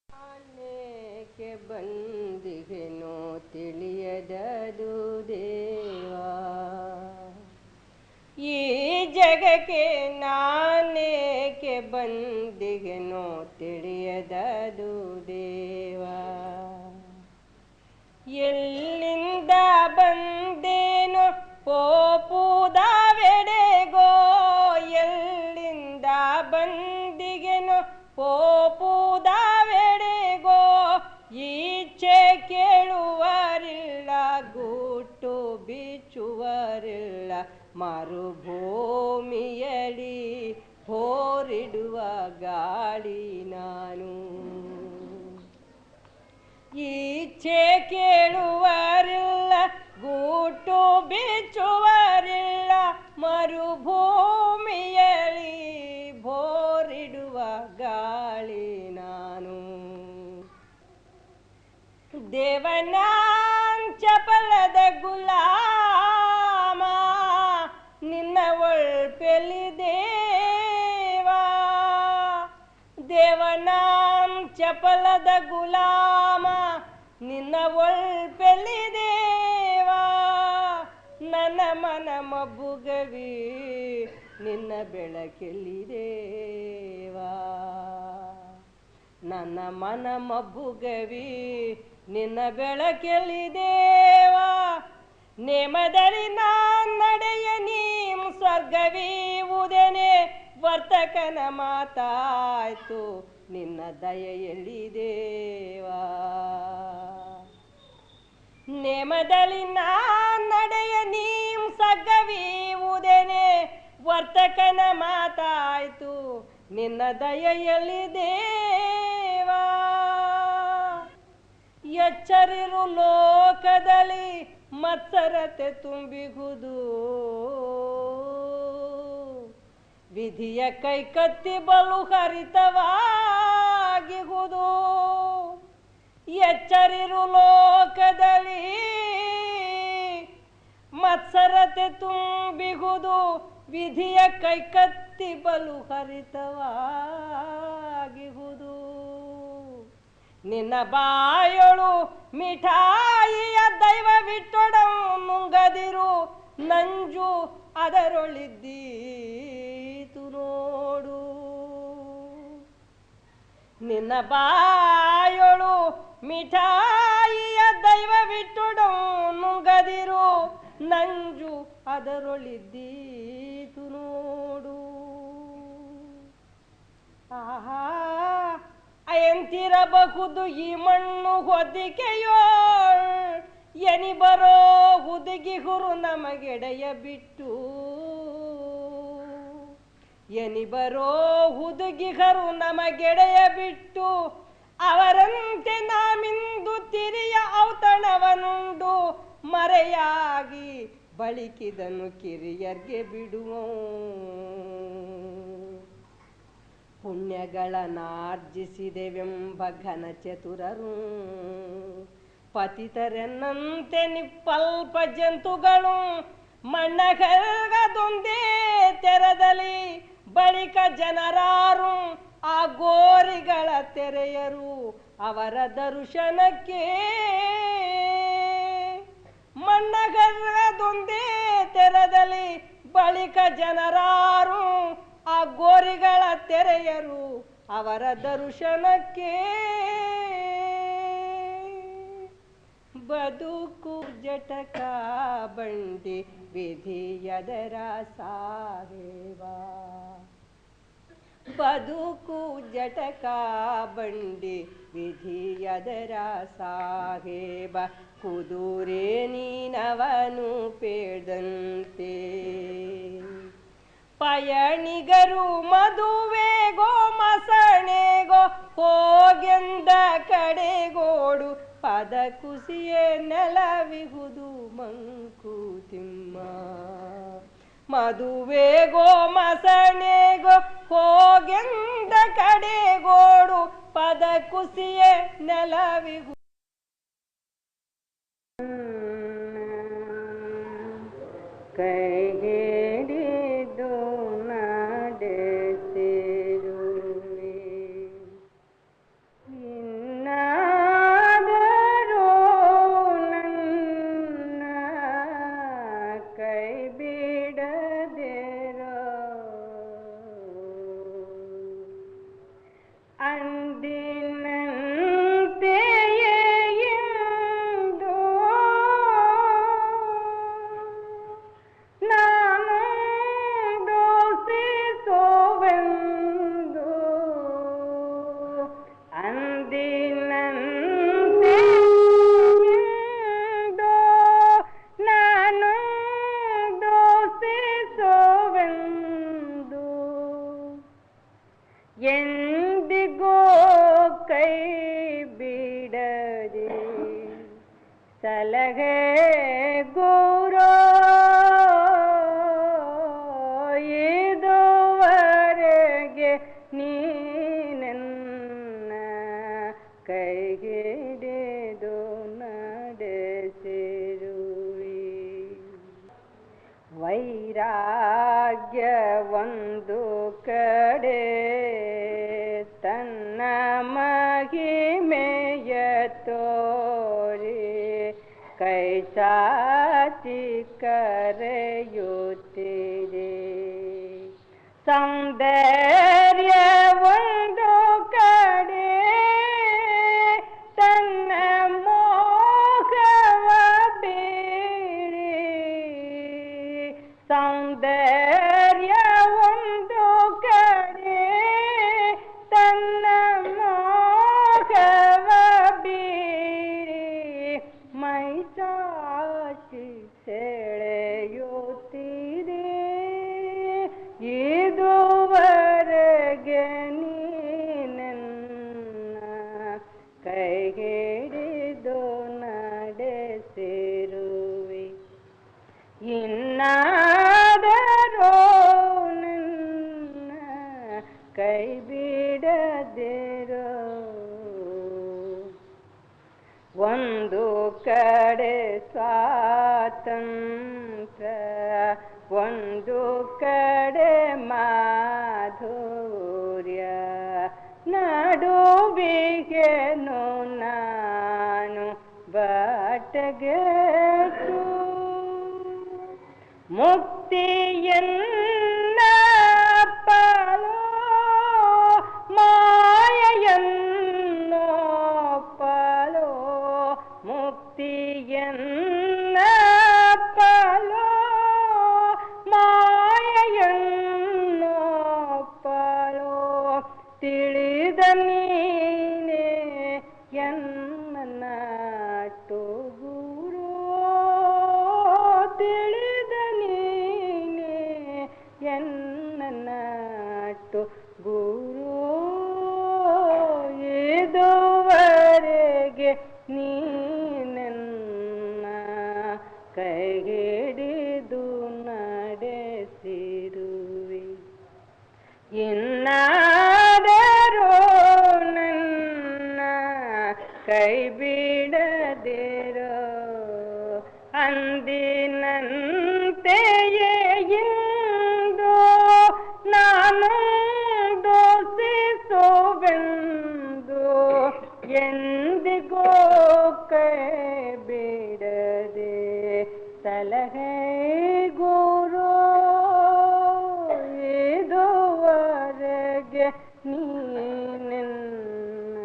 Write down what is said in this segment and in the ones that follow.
ಆನೇಕೆ ಬಂದಿಗೆನೋ ತಿಳಿಯದದು ದೇವಾ, ಈ ಜಗಕ್ಕೆ ನಾನೇಕೆ ಬಂದಿಗೆನೋ ತಿಳಿಯದದು ದೇವಾ. ಎಲ್ಲಿಂದ ಬಂದೇನೋ ಪೋಪುದಾವೆಡೆಗೋ, ಎಲ್ಲಿಂದ ಬಂದಿಗೆನೋ ಪೋಪುದಾವೆಡೆಗೋ, ಈಚೆ ಕೇಳುವರಿಲ್ಲ ಗುಟ್ಟು ಬಿಚ್ಚುವರಿಲ್ಲ, ಮರುಭೂಮಿಯಲಿ ಹೋರಿಡುವ ಗಾಳಿ ನಾನು. ಈಚೆ ಕೇಳುವರಿಲ್ಲ ಗೂಟು ಬಿಚ್ಚುವರಿಲ್ಲ, ಮರುಭೂಮಿಯಲಿ ಬೋರಿಡುವ ಗಾಳಿ ನಾನು. ದೇವನ ಚಪಲದ ಗುಲಾಮ ನಿನ್ನ ಒಳ್ಪೆಲಿ ದೇವಾ, ದೇವನ ಚಪಲದ ಗುಲಾಮ ನಿನ್ನ ಒಳ್ಪೆಲಿ ದೇವಾ. ನನ್ನ ಮನ ಮಬ್ಬುಗವಿ ನಿನ್ನ ಬೆಳಕೆಲ್ಲಿ ದೇವಾ, ನನ್ನ ಮನ ಮಬ್ಬುಗವಿ ನಿನ್ನ ಬೆಳಕೆಲ್ಲಿ ದೇವಾ. ನೇಮದಲ್ಲಿ ನಾನ್ ನಡೆಯ ನೀಂ ಸ್ವರ್ಗವೀವುದೇನೆ, ವರ್ತಕನ ಮಾತಾಯ್ತು ನಿನ್ನ ದಯೆಯಲ್ಲಿ ದೇವಾ. ನೇಮದಲ್ಲಿ ನಾನ್ ನಡೆಯ ನೀಂ ಸ್ವರ್ಗವೀವುದೇನೆ, ವರ್ತಕನ ಮಾತಾಯ್ತು ನಿನ್ನ ದಯೆಯಲ್ಲಿ ದೇವಾ. ಎಚ್ಚರಿರು ಲೋಕದಲ್ಲಿ ಮತ್ಸರತೆ ತುಂಬಿಗುವುದು, ವಿಧಿಯ ಕೈಕತ್ತಿ ಬಲು ಹರಿತವಾಗಿಹುದು. ಎಚ್ಚರಿರು ಲೋಕದಲ್ಲಿ ಮತ್ಸರತೆ ತುಂಬಿಗುವುದು, ವಿಧಿಯ ಕೈಕತ್ತಿ ಬಲು ಹರಿತವಾಗಿಹುದು. ನಿನ್ನ ಬಾಯೊಳು ಮಿಠಾಯಿಯ ದೈವವಿಟ್ಟೊಡಂ ನುಂಗದಿರು, ನಂಜು ಅದರೊಳಿದ್ದೀತು ನೋಡು. ನಿನ್ನ ಬಾಯೊಳು ಮಿಠಾಯಿಯ ದೈವವಿಟ್ಟೊಡಂ ನುಂಗದಿರು, ನಂಜು ಅದರೊಳಿದ್ದೀತು ನೋಡು. ಆಹಾ, ಎಂತಿರಬಹುದು ಈ ಮಣ್ಣು ಹೊದಿಕೆಯೋ, ಎನಿ ಬರೋ ಹುದುಗಿಹುರು ನಮಗೆಡೆಯ ಬಿಟ್ಟು. ಎನಿ ಬರೋ ಹುದುಗಿಗರು ನಮಗೆಡೆಯ ಬಿಟ್ಟು, ಅವರಂತೆ ನಾಮಿಂದು ತಿರಿಯ ಔತಣವನುಂಡು ಮರೆಯಾಗಿ ಬಳಿಕಿದನು ಕಿರಿಯರ್ಗೆ ಬಿಡುವ. ಪುಣ್ಯಗಳನ್ನಾರ್ಜಿಸಿದೆವೆಂಬ ಘನ ಚತುರರು, ಪತಿತರೆನ್ನಂತೆ ನಿಪ್ಪಲ್ಪ ಜಂತುಗಳು, ಮಣ್ಣಗಲ್ಗದೊಂದೇ ತೆರದಲ್ಲಿ ಬಳಿಕ ಜನರಾರು ಆ ಗೋರಿಗಳ ತೆರೆಯರು ಅವರ ದರ್ಶನಕ್ಕೆ. ಮಣ್ಣಗಲ್ಗದೊಂದೇ ತೆರದಲ್ಲಿ ಬಳಿಕ ಜನರಾರು ಆ ಗೋರಿಗಳ ತೆರೆಯರು ಅವರ ದರ್ಶನಕ್ಕೆ. ಬದುಕು ಜಟಕ ಬಂಡಿ ವಿಧಿಯದರ ಸಾಹೇಬ, ಬದುಕು ಜಟಕ ಬಂಡಿ ವಿಧಿಯದರ ಸಾಹೇಬ. ಕುದುರೆ ನೀನವನು ಪೇದಂತೆ, ಪಯಣಿಗರು ಮದುವೆಗೋ ಮಸಣೆಗೋ ಹೋಗೆಂದ ಕಡೆಗೋಡು, ಪದ ಕುಸಿಯೇ ನೆಲವಿಹುದು ಮಂಕುತಿಮ್ಮ. ಮದುವೆಗೋ ಮಸಣೆಗೋ ಹೋಗೆಂದ ಕಡೆಗೋಡು, ಪದ ಕುಸಿಯೇ ನೆಲವಿಹುದು. ಕೈ ಹಿಡಿದು ನಡೆಸಿರುವೆ ಅಂದಿನಂತೆಯೇ ಇಂದು ನಾನು ದೋಷಿಸುವೆಂದು ಅಂದಿನಂತೆ ಇಂದು ನಾನು ದೋಷಿಸುವೆಂದು ಎಂದಿಗೂ ಕೈ ಬಿಡದೆ ಸಲಹೆ ಗುರು ಇದುವರೆಗೆ ನೀನನ್ನ ಕೈ ಹಿಡಿದು ನಡೆಸಿರುವಿ ವೈರಾಗ್ಯ ಒಂದು ಕಡೆ ತನ್ನ ಮಹಿಮೆಯ ತೋರಿ ಕೈ ಚಾಚಿ ಕರೆಯುತ್ತಿದೆ ಸೌಂದರ್ಯ ಒಂದು ಕಡೆ ತನ್ನ ಮೋಹವ ಬೀರಿ ಸೌಂದರ್ಯ ಒಂದು ಕಡೆ ತನ್ನ ಮೋಹವ ಬೀರಿ ಮೈ ಚಾಚಿ ಸೆಳೆಯುತ್ತಿದೆ ಇದುವರೆಗೆ ನೀನನ್ನ ಕೈ ಹಿಡಿದು ನಡೆಸಿರುವೆ ಇನ್ನಾದರೂ ನನ್ನ ಕೈ ಬಿಡದಿರೋ ಒಂದು ಕಡೆ ಸ್ವಾತಂತ್ರ್ಯ ಒಂದು ಕಡೆ ಮಾಧುರ್ಯ ನಡುವಿಗೆನು ನಾನು ಬಾಟಗೆಟ್ಟು ಮುಕ್ತಿಯನ್ನ ಪಾಲೋ ಮಾಯೆಯನ್ನು ಪಾಲೋ ಮುಕ್ತಿಯನ್ನ ಪಾಲೋ ಮಾಯೆಯನ್ನು ಪಾಲೋ ತಿಳಿದ ನೀನೆ ಎನ್ನಟ್ಟು ಗುರು ತಿಳಿದ ನೀನೆ ಎನ್ನಟ್ಟು ಗುರು ಇದುವರೆಗೆ ನೀನನ್ನ ಕೈ ಹಿಡಿದು ನಡೆಸಿರುವೆ ಇನ್ನಾದರೂ ನನ್ನ ಕೈ ಬಿಡದಿರೋ ಅಂದಿನಂತೆಯೇ ಇಂದು ನಾನು ದೋಷಿಸುವೆಂದು ಎಂದಿಗೂ ಕೈ ಬಿಡದೆ ಸಲಹೆ ಗುರು ಇದುವರೆಗೆ ನೀನನ್ನ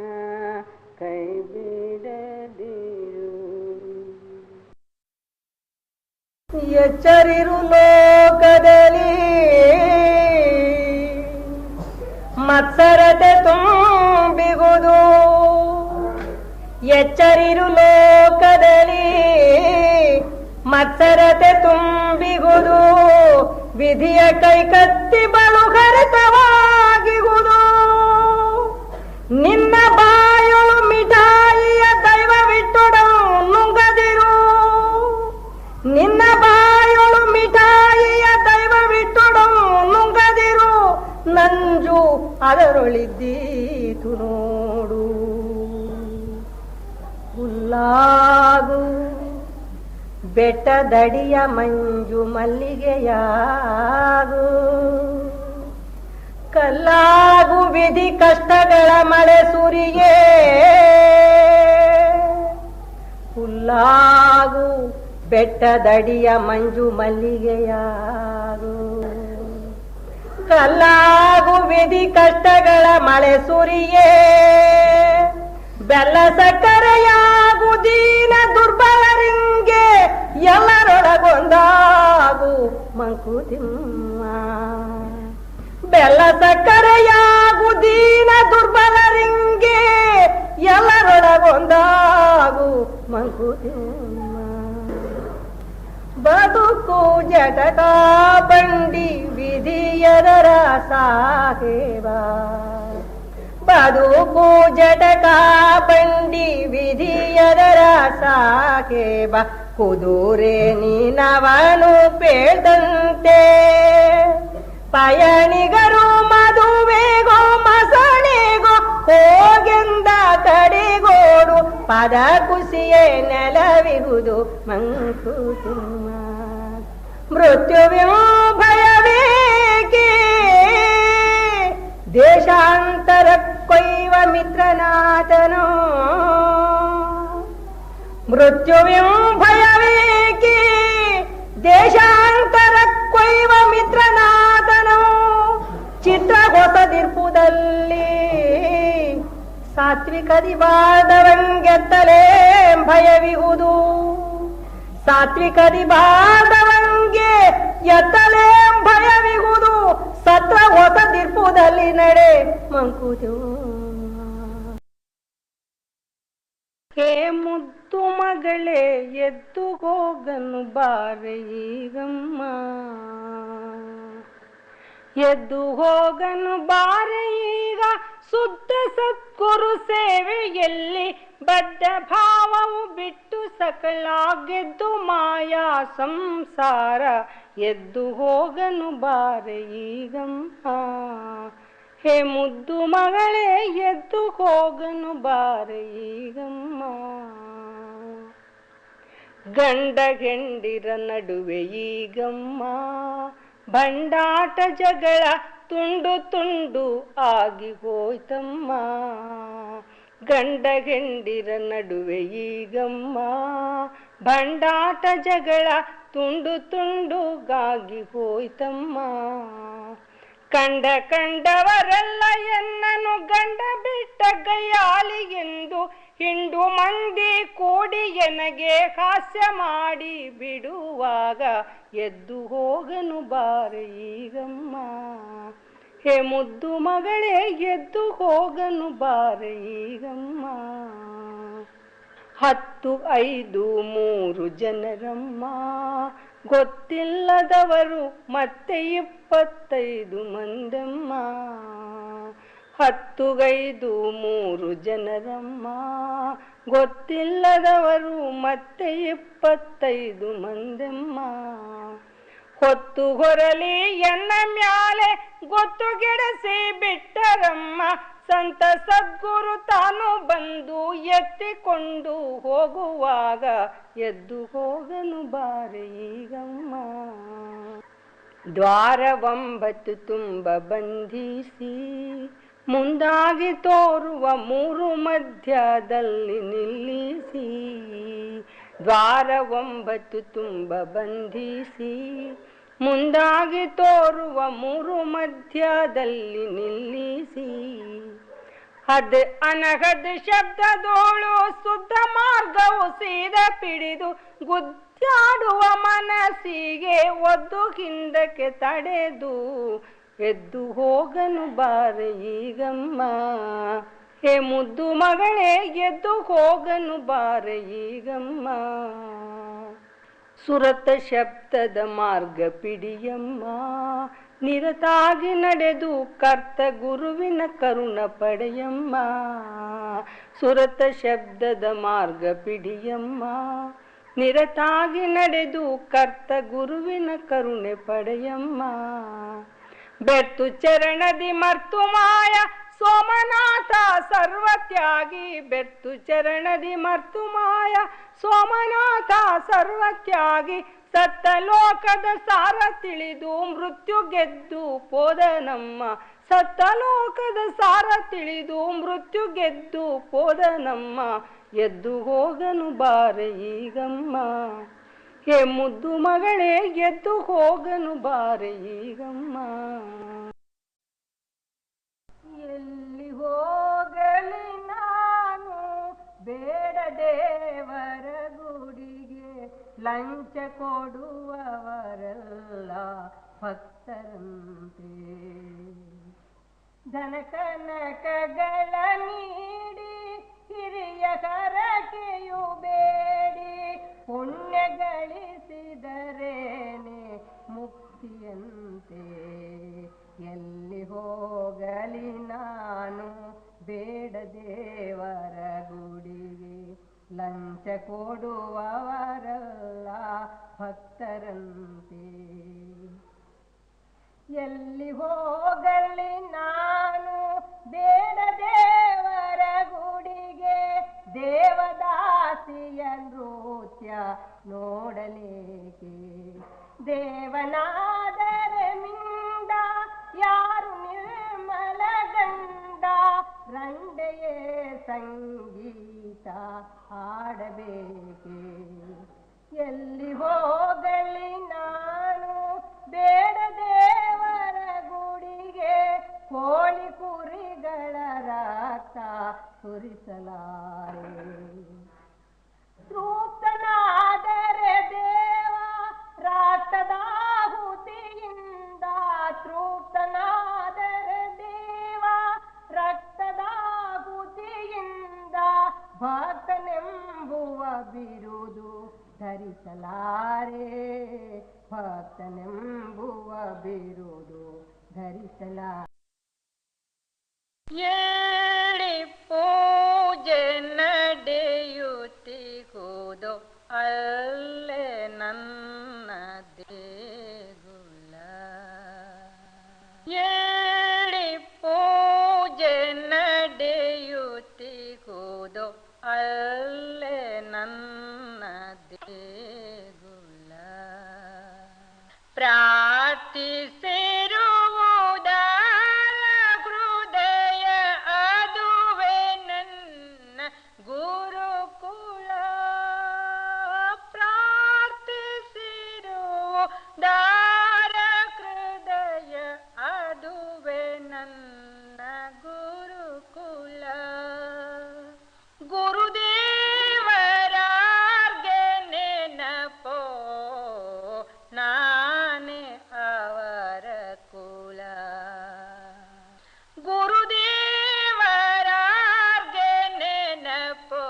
ಕೈ ಬಿಡದಿರು ಎಚ್ಚರಿರು ಲೋಕದಲ್ಲಿ ಮತ್ಸರತೆ ತುಂಬಿಗುವುದು ಎಚ್ಚರಿರು ಲೋಕದಲ್ಲಿ ಮತ್ಸರತೆ ತುಂಬಿಗುವುದು ವಿಧಿಯ ಕೈಕತ್ತಿ ಬಲು ಹರಿತವಾಗಿಗುವುದು ನಿನ್ನ ಬಾಯೊಳು ಮಿಠಾಯಿಯ ದೈವವಿಟ್ಟೊಡಂ ನುಂಗದಿರು ನಿನ್ನ ಬಾಯೊಳು ಮಿಠಾಯಿಯ ದೈವವಿಟ್ಟೊಡಂ ನುಂಗದಿರು ನಂಜು ಅದರೊಳಿದ್ದೀತು ನೋಡು ಹುಲ್ಲಾಗು ಬೆಟ್ಟದಡಿಯ ಮಂಜು ಮಲ್ಲಿಗೆಯಾಗು ಕಲ್ಲಾಗು ವಿಧಿ ಕಷ್ಟಗಳ ಮಳೆ ಸುರಿಯೇ ಹುಲ್ಲಾಗು ಬೆಟ್ಟದಡಿಯ ಮಂಜು ಮಲ್ಲಿಗೆಯಾಗು ಕಲ್ಲಾಗು ವಿಧಿ ಕಷ್ಟಗಳ ಮಳೆ ಸುರಿಯೇ ಬೆಲ್ಲ ಸಕ್ಕರೆಯಾಗು ದೀನ ದುರ್ಬಲರಿಂಗೆ ಎಲ್ಲರೊಳಗೊಂದಾಗು ಮಂಕುತಿಮ್ಮ ಬೆಲ್ಲ ಸಕ್ಕರೆಯಾಗು ದೀನ ದುರ್ಬಲರಿಂಗೆ ಎಲ್ಲರೊಳಗೊಂದಾಗು ಮಂಕುತಿಮ್ಮ ಬದುಕು ಜಟಕ ಬಂಡಿ ವಿಧಿಯದರ ಸಾಹೇಬ ಬದುಕು ಜಟಕ ಬಂಡಿ ವಿಧಿಯದರ ಸಾಹೇಬ ಕುದುರೆ ನೀನವನು ಪೇಳ್ದಂತೆ ಪಯಣಿಗರು ಮದುವೆಗೋ ಮಸಣಿಗೋ ಹೋಗೆಂದ ಕಡೆಗೋಡು ಪದ ಕುಸಿಯೇ ನೆಲವಿಗುವುದು ಮಂಕುತಿಮ್ಮ ಮೃತ್ಯುವಿನ ಭಯವೇಕೆ ದೇಶಾಂತರ ಕೊಯ್ವ ಮಿತ್ರನಾಥನೋ ಮೃತ್ಯುವಿನ ಭಯವೇಕೆ ದೇಶಾಂತರ ಕೊಯ್ವ ಮಿತ್ರನಾಥನೋ ಚಿತ್ರ ಹೊಸದಿರ್ಪುದಲ್ಲಿ ಸಾತ್ವಿಕದಿ ಬಾದವಂಗೆತ್ತಲೇ ಭಯವಿಹುದು ಸಾತ್ವಿಕದಿ ಬಾದವಂಗೆ ಎತ್ತಲೇ ಭಯವಿಹುದು ಸತ್ರ ಹೊಸದಿರ್ಪುದಲ್ಲಿ ನಡೆ ಮಂಕುತಿಮ್ಮ ಹೇ ಮುದ್ದು ಮಗಳೇ ಎದ್ದು ಹೋಗನು ಬಾರೆ ಈಗಮ್ಮ ಎದ್ದು ಹೋಗನು ಬಾರೆ ಈಗ ಶುದ್ಧ ಸದ್ಗುರು ಸೇವೆಯಲ್ಲಿ ಬದ್ಧ ಭಾವವು ಬಿಟ್ಟು ಸಕಲ ಗೆದ್ದು ಮಾಯಾ ಸಂಸಾರ ಎದ್ದು ಹೋಗನು ಬಾರೆ ಈಗಮ್ಮ ಹೇ ಮುದ್ದು ಮಗಳೇ ಎದ್ದು ಹೋಗನು ಬಾರೆ ಈಗಮ್ಮ ಗಂಡ ಹೆಂಡಿರ ನಡುವೆ ಈಗಮ್ಮ ಬಂಡಾಟ ಜಗಳ ತುಂಡು ತುಂಡು ಆಗಿ ಹೋಯ್ತಮ್ಮ ಗಂಡ ಹೆಂಡಿರ ನಡುವೆ ಈಗಮ್ಮ ಬಂಡಾಟ ಜಗಳ ತುಂಡು ತುಂಡುಗಾಗಿ ಹೋಯ್ತಮ್ಮ ಕಂಡವರೆಲ್ಲ ಎನ್ನನು ಗಂಡ ಬಿಟ್ಟ ಗಯ್ಯಾಲಿ ಎಂದು ಹಿಂಡು ಮಂದಿ ಕೂಡಿ ಎನಗೆ ಹಾಸ್ಯ ಮಾಡಿ ಬಿಡುವಾಗ ಎದ್ದು ಹೋಗನು ಬಾರೆ ಈಗಮ್ಮ ಹೇ ಮುದ್ದು ಮಗಳೇ ಎದ್ದು ಹೋಗನು ಬಾರೆ ಈಗಮ್ಮ 10, 5, 3 ಜನರಮ್ಮ ಗೊತ್ತಿಲ್ಲದವರು ಮತ್ತೆ 25 ಮಂದಮ್ಮ 10, 5, 3 ಜನರಮ್ಮ ಗೊತ್ತಿಲ್ಲದವರು ಮತ್ತೆ 25 ಮಂದಮ್ಮ ಹೊತ್ತು ಹೊರಲಿ ಎನ್ನ ಮ್ಯಾಲೆ ಗೊತ್ತು ಗೆಡಸಿ ಬಿಟ್ಟರಮ್ಮ ಸಂತ ಸದ್ಗುರು ತಾನು ಬಂದು ಎತ್ತಿಕೊಂಡು ಹೋಗುವಾಗ ಎದ್ದು ಹೋಗನು ಬಾರೆ ಈಗಮ್ಮ ದ್ವಾರ 9 ತುಂಬ ಬಂಧಿಸಿ ಮುಂದಾಗಿ ತೋರುವ 3 ಮಧ್ಯದಲ್ಲಿ ನಿಲ್ಲಿಸಿ ದ್ವಾರ 9 ತುಂಬ ಬಂಧಿಸಿ ಮುಂದಾಗಿ ತೋರುವ 3 ಮಧ್ಯದಲ್ಲಿ ನಿಲ್ಲಿಸಿ ಹದ್ ಅನಹದ್ ಶಬ್ದದೋಳು ಶುದ್ಧ ಮಾರ್ಗವು ಸೀದ ಪಿಡಿದು ಗುದ್ದಾಡುವ ಮನಸ್ಸಿಗೆ ಒದ್ದು ಹಿಂದಕ್ಕೆ ತಡೆದು ಎದ್ದು ಹೋಗನು ಬಾರೆ ಈಗಮ್ಮ ಹೇ ಮುದ್ದು ಮಗಳೇ ಎದ್ದು ಹೋಗನು ಬಾರೆ ಈಗಮ್ಮ ಸುರತ ಶಬ್ದದ ಮಾರ್ಗ ಪಿಡಿಯಮ್ಮ ನಿರತಾಗಿ ನಡೆದು ಕರ್ತ ಗುರುವಿನ ಕರುಣ ಪಡೆಯಮ್ಮ ಸುರತ ಶಬ್ದದ ಮಾರ್ಗ ಪಿಡಿಯಮ್ಮ ನಿರತಾಗಿ ನಡೆದು ಕರ್ತ ಗುರುವಿನ ಕರುಣೆ ಪಡೆಯಮ್ಮ ಬೆತ್ತು ಚರಣದಿ ಮರ್ತು ಮಾಯ ಸೋಮನಾಥ ಸರ್ವತ್ಯಾಗಿ ಬೆತ್ತು ಚರಣದಿ ಮರ್ತು ಮಾಯ ಸೋಮನಾಥ ಸರ್ವತ್ಯಾಗಿ ಸತ್ತ ಲೋಕದ ಸಾರ ತಿಳಿದು ಮೃತ್ಯು ಗೆದ್ದು ಪೋದನಮ್ಮ ಸತ್ತ ಲೋಕದ ಸಾರ ತಿಳಿದು ಮೃತ್ಯು ಗೆದ್ದು ಪೋದನಮ್ಮ ಎದ್ದು ಹೋಗನು ಬಾರೆ ಈಗಮ್ಮ ಹೇ ಮುದ್ದು ಮಗಳೇ ಎದ್ದು ಹೋಗನು ಬಾರೆ ಈಗಮ್ಮ. ಎಲ್ಲಿ ಹೋಗಲಿ ನಾನು ಬೇಡ ದೇವರ ಗುಡಿಗೆ, ಲಂಚ ಕೊಡುವವರೆಲ್ಲ ಭಕ್ತರಂತೆ. ಧನ ಕನಕಗಳ ನೀಡಿ ಹಿರಿಯ ಹರಕೆಯು ಬೇಡಿ, ಪುಣ್ಯ ಗಳಿಸಿದರೇನೆ ಮುಕ್ತಿಯಂತೆ. ಎಲ್ಲಿ ಹೋಗಲಿ ನಾನು ಬೇಡ ದೇವರ ಗುಡಿಗೆ, ಲಂಚ ಕೊಡುವವರೆಲ್ಲ ಭಕ್ತರಂತೆ. ಎಲ್ಲಿ ಹೋಗಲಿ ನಾನು ಬೇಡ ದೇವರ ಗುಡಿಗೆ, ದೇವದಾಸಿಯ ನೃತ್ಯ ನೋಡಲೇಕೆ. ದೇವನಾದರೆ ಮಿಂದ ಯಾರು ನಿರ್ಮಲ ಗಂಡ, ರಂಡೆಯೇ ಸಂಗೀತ ಹಾಡಬೇಕೆ. ಎಲ್ಲಿ ಹೋಗಲಿ ನಾನು ಬೇಡ ದೇವರ ಗುಡಿಗೆ, ಕೋಳಿ ಕುರಿಗಳ ರಕ್ತ ಸುರಿಸಲಾರೆ. ತೃಪ್ತನಾದರೆ ದೇವ ರಕ್ತದಾಹುತಿಯಿಂದ, ತೃಪ್ತನಾದರೆ ದೇವ ರಕ್ತದಾಹುತಿಯಿಂದ, ಭಕ್ತನೆಂಬುವ ಬಿರುದು ಧರಿಸಲಾರೆ. ಭಕ್ತನೆಂಬುವ ಬಿರುದು ಧರಿಸಲಾರೆ. ಎಲ್ಲಿ ಪೂಜೆ ನಡೆಯುತ್ತಿಗುವುದೋ ಅಲ್ಲೇ ನನ್ನ ದೇಗುಲ. ಎಲ್ಲಿ ಪೂಜೆ ನಡೆಯುತ್ತಿಗುವುದೋ ಅಲ್ಲೇ ನನ್ನ ದೇಗುಲ. ಪ್ರಾರ್ಥಿಸಿರುವುದಾರ ಹೃದಯ ಅದುವೇ ನನ್ನ ಗುರುಕುಲ. ಪ್ರಾರ್ಥಿಸಿರುವುದಾರ ಹೃದಯ ಅದುವೇ ನನ್ನ ಗುರುಕುಲ. ಗುರುದೇವರಾರ್ಗೆ ನೆನಪೋ ನಾನೇ ಅವರ ಕುಲ. ಗುರುದೇವರಾರ್ಗೆ ನೆನಪೋ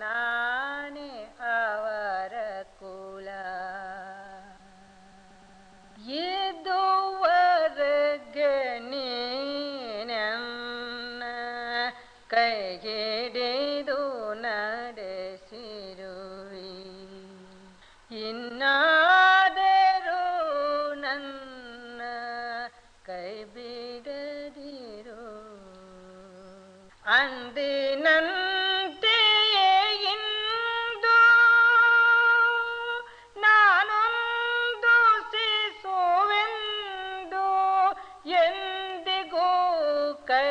ನಾನೇ ಅವರ ಕುಲ. ಇದುವರೆಗೆ ನೀನೆನ್ನ ಕೈಹಿಡಿದು ನಡೆಸಿರುವಿ, ಇನ್ನಾದರೂ ನನ್ನ ಕೈ ಬಿಡದಿರು. ಅಂದಿನಂತೆಯೇ ಇಂದು ನಾನೊಂದು ಶಿಶುವೆಂದು, ಎಂದಿಗೂ ಕೈ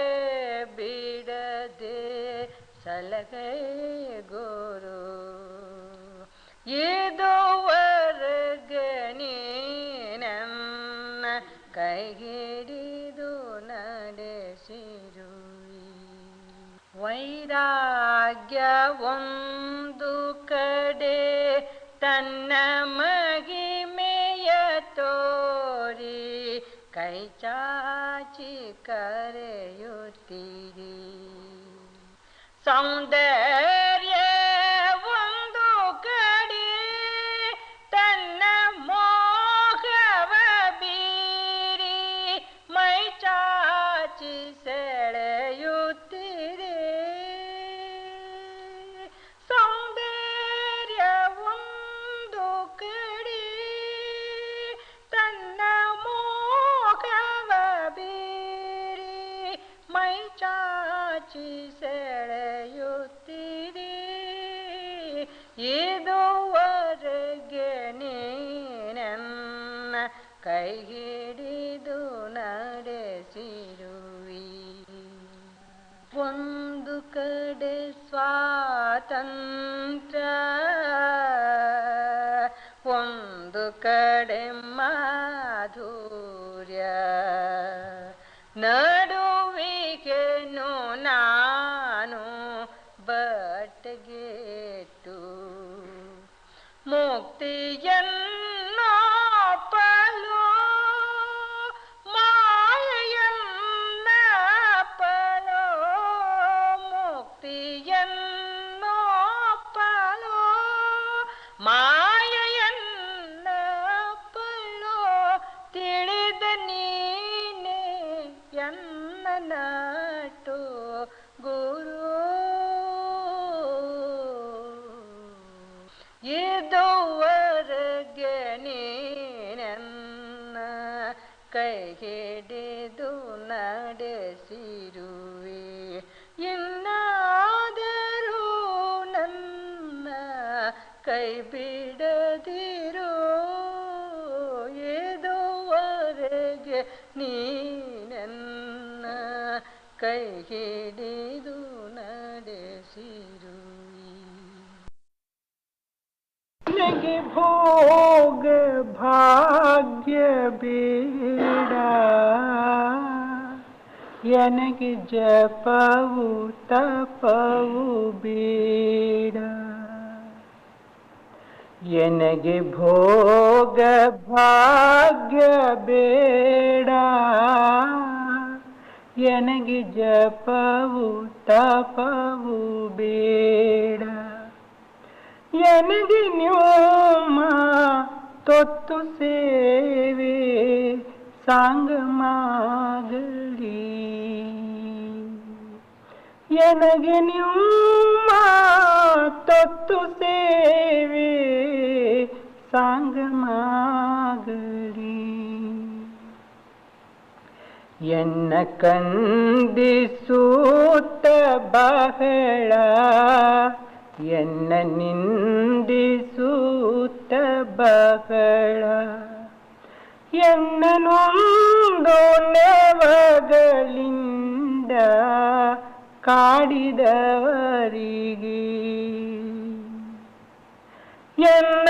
ಬಿಡದೆ ಸಲಹೆ ಗುರು. ಇದುವರೆಗೆ ನೀನನ್ನ ಕೈ ಹಿಡಿದು ನಡೆಸಿರುವಿ. ವೈರಾಗ್ಯ ಒಂದು ಕಡೆ ತನ್ನ ಮಹಿಮೆಯ ತೋರಿ, ಕೈ ಚಾಚಿ ಕರೆಯುತ್ತೀರಿ. ಸೌಂದರ್ಯ ಒಂದು ಕಡೆ ತನ್ನ ಮೋಹವ ಬೀರಿ, ಮೈ ಚಾಚಿ ಸೆಳೆಯುತ್ತೀರಿ. ಸೌಂದರ್ಯ ಒಂದು ಕಡೆ ತನ್ನ ಮೋಹವ ಬೀರಿ, ಮೈ ಚಾಚಿ ಸೆಳೆಯುತ್ತೀರಿ. ಇದುವರೆಗೆ ನೀನನ್ನ ಕೈ ಹಿಡಿದು ನಡೆಸಿರುವಿ. ಒಂದು ಕಡೆ ಸ್ವಾತಂತ್ರ್ಯ, ಕಡೆ ಮಾಧುರ್ಯ ನಡುವಿಗೆನು ನಾನು ಬಟ್ಟಗೆಟ್ಟು ಮುಕ್ತಿಯನ್ನು ಪಲು ಮಾಯೆಯನ್ನ ಪಲು ಮುಕ್ತಿಯನ್ನು ಪಲು ಮಾಯೆಯನ್ನ ಪಲು ತಿಳಿದ ನೀನೆ ಎನ್ನ ನಟು ಗುರು ಇದುವರೆಗೆ ನೀನೆನ್ನ ಕೈ ಹಿಡಿದು ನಡೆಸಿರುವೆ ಇನ್ನಾದರೂ ನನ್ನ ಕೈ ಬಿಡದಿರು ಇದುವರೆಗೆ ನೀನೆನ್ನ ಕೈ ಹಿಡಿದು ನಡೆಸಿರುವೆ ನನಗೆ ಭೋಗ ಭಾಗ್ಯ ಬೇಡ ನನಗೆ ಜಪವು ತಪವು ಬೇಡ ನನಗೆ ಭೋಗ ಭಾಗ್ಯ ಬೇಡ ನನಗೆ ಜಪವು ತಪವು ಬೇಡ ನನಗೆ ನ್ಯೂಮ ತೊತ್ತು ಸೇವೆ ಸಾಂಗಮಾಗಲಿ ನನಗೆ ನ್ಯೂಮ ತೊತ್ತು ಸೇವೆ ಸಾಂಗಮಾಗಲಿ ಎನ್ನ ಕಂದಿಸೂತ ಬಹಳ ಎನ್ನ ನಿಂದಿಸೂತ ಬಹಳ ಎನ್ನನೊಂದು ನೆವಗಳಿಂದ ಕಾಡಿದವರಿಗೆ ಎನ್ನ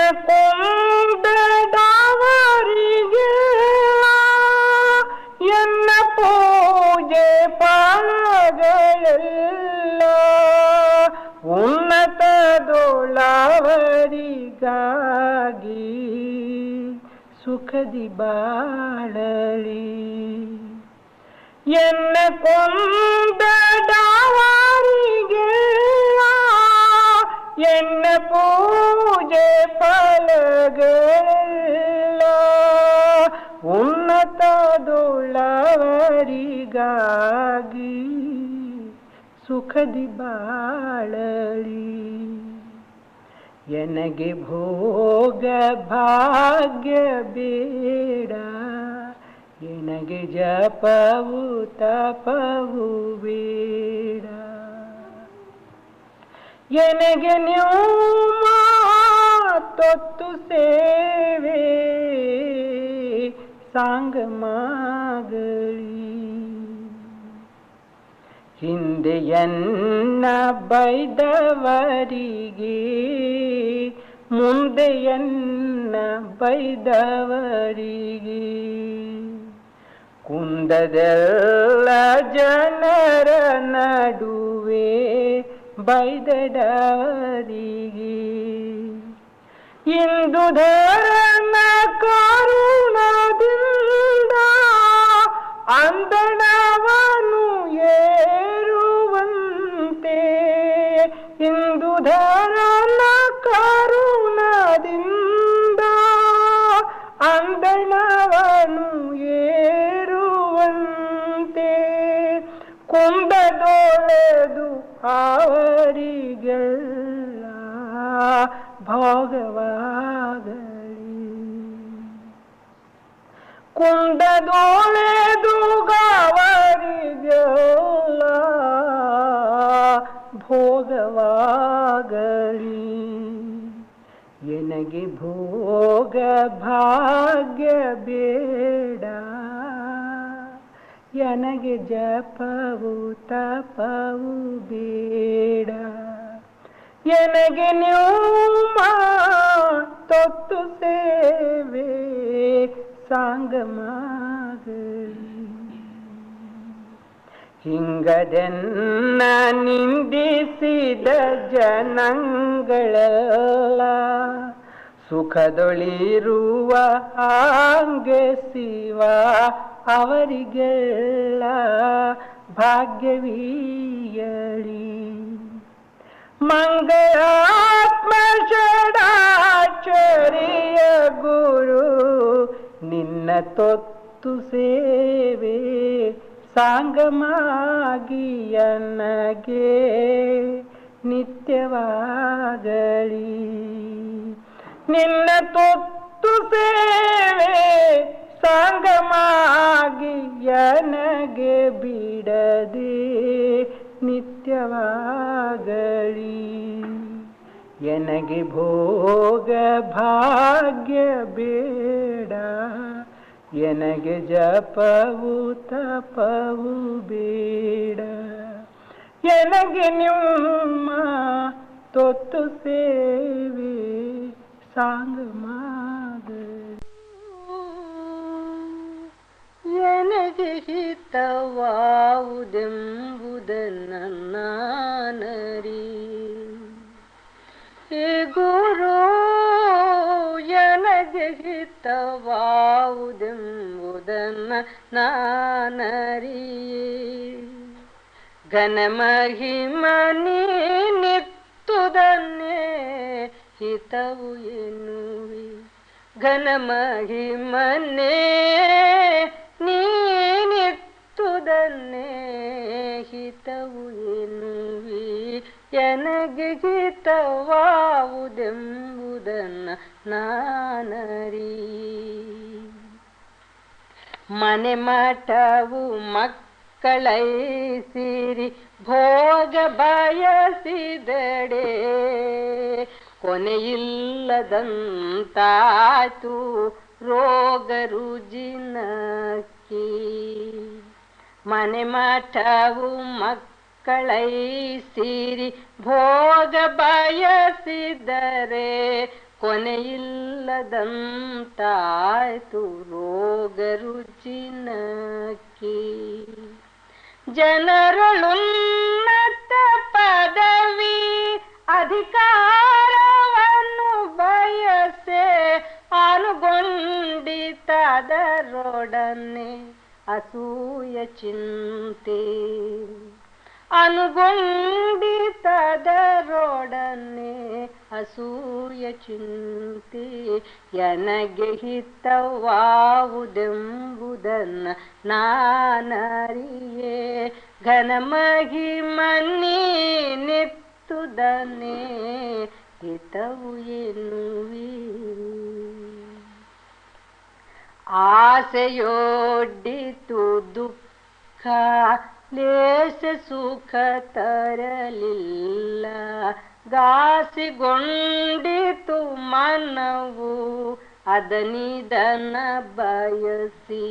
ಕೊಂಡದವರಿಗೆ ಎನ್ನ ಪೂಜೆ ಪಾಲಗಳೆಲ್ಲ ಉನ್ನತದೊಳವರಿಗಾಗಿ ಸುಖದಿ ಬಾಳಲಿ ಎನ್ನ ಕೊಂದಡವರಿಗೆ ಎನ್ನ ಪೂಜೆ ಫಲಗಳೆಲ್ಲ ಉನ್ನತದೊಳವರಿಗಾಗಿ ಸುಖದಿ ಬಾಳಲಿ ನನಗೆ ಭೋಗ ಭಾಗ್ಯ ಬೇಡ ನನಗೆ ಜಪವು ತಪವು ಬೇಡ ನನಗೆ ನ್ಯೂಮ ತೊತ್ತು ಸೇವೆ ಸಾಂಗಮಾಗಲಿ ಹಿಂದೆಯನ್ನ ಬೈದವರಿಗೆ ಮುಂದೆಯನ್ನ ಬೈದವರಿಗೆ ಕುಂದದೆಲ್ಲ ಜನರ ನಡುವೆ ಬೈದಡವರಿಗೆ ಇಂದು ಧರ್ಮ ಕರುಣದಿಂದ ಅಂದಣವನು ಏರುವಂತೆ ಇಂದು ಧರ್ಮ ಕರುಣದಿಂದ ಅಂದಣವನು ಏರುವಂತೆ ಕುಂದದೊಳೆದು ಅವರಿಗೆಲ್ಲ ಭೋಗವಾಗಲಿ ಕುಂದದೊಳೆದು ಅವರಿಗೆಲ್ಲ ಭೋಗವಾಗಲಿ ನನಗೆ ಭೋಗ ಭಾಗ್ಯ ಬೇಡ ನನಗೆ ಜಪವು ತಪವು ಬೇಡ ನನಗೆ ನ್ಯೂಮ ತೊತ್ತು ಸೇವೆ ಸಾಂಗಮಾಗಲಿ. ಹಿಂಗದೆನ್ನ ನಿಂದಿಸಿದ ಜನಗಳೆಲ್ಲ ಸುಖದೊಳಿರುವ ಹಾಂಗೆ ಶಿವ ಅವರಿಗೆಲ್ಲ ಭಾಗ್ಯವೀಯಳಿ. ಮಂಗಳಾತ್ಮ ಷಡಾಕ್ಷರಿಯ ಗುರು ನಿನ್ನ ತೊತ್ತು ಸೇವೆ ಸಾಂಗಮಾಗಿಯನಗೆ ನಿತ್ಯವಾಗಲಿ. ನಿನ್ನ ತೊತ್ತು ಸೇವೆ ಸಾಂಗಮಾಗಿಯನಗೆ ಬಿಡದೆ ನಿತ್ಯವಾಗಲಿ. ಎನಗೆ ಭೋಗ ಭಾಗ್ಯ ಬೇಡ, ಎನಗೆ ಜಪವು ತಪವು ಬೇಡ, ಎನಗೆ ನಿಮ್ಮ ತೊತ್ತು ಸೇವೆ ಸಾಂಗಮಾಗಲಿ. ಎನಗೆ ಹಿತವಾವುದೆಂಬುದನ್ನ ನಾನರಿ. ಹೇ ಗುರು ಎನಗೆ ಹಿತವಾವುದೆಂಬುದನ್ನ ನಾನರಿಯೇ. ಘನಮಹಿಮನಿ ನಿತ್ತುದನ್ನೇ ಹಿತವು ಎನ್ನುವಿ. ಘನಮಹಿಮನ್ನೇ ನೀನಿತ್ತುದನ್ನೇ ಹಿತವು ಎನ್ನುವಿ. ಎನಗೆ ಹಿತವಾವುದೆಂಬುದನ್ನ ನಾನರಿ. ಮನೆ ಮಠವು ಮಕ್ಕಳೈಸಿರಿ ಭೋಗ ಬಯಸಿದಡೆ ಕೊನೆಯಿಲ್ಲದಂತಾಯ್ತು ರೋಗ ರುಜಿನಕ್ಕಿ. ಮನೆ ಮಠವು ಮಕ್ಕಳೈಸಿರಿ ಭೋಗ ಬಯಸಿದರೆ ಕೊನೆಯಿಲ್ಲದಂತಾಯ್ತು ರೋಗ ರುಜಿನಕ್ಕಿ. ಜನರಳುನ್ನತ ಪದವಿ ಅಧಿಕಾರವನ್ನು ಬಯಸೆ ಅನುಗೊಂಡಿತದರೊಡನೆ ಅಸೂಯ ಚಿಂತೆ. ಅನುಗೊಂಡಿತದರೊಡನೆ ಅಸೂಯ ಚಿಂತೆ. ಎನಗೆ ಹಿತವಾವುದೆಂಬುದನ್ನ ನಾನರಿಯೇ. ಘನಮಹಿಮನಿ ನಿತ್ತುದನ್ನೇ ಹಿತವು ಎನ್ನುವಿ. ಆಸೆಯೊಡ್ಡಿತು ದುಃಖ ಲೇಸ ಸುಖ ತರಲಿಲ್ಲ. ಗಾಸಿಗೊಂಡಿತು ಮನವು ಅದನಿದನ ಬಯಸಿ.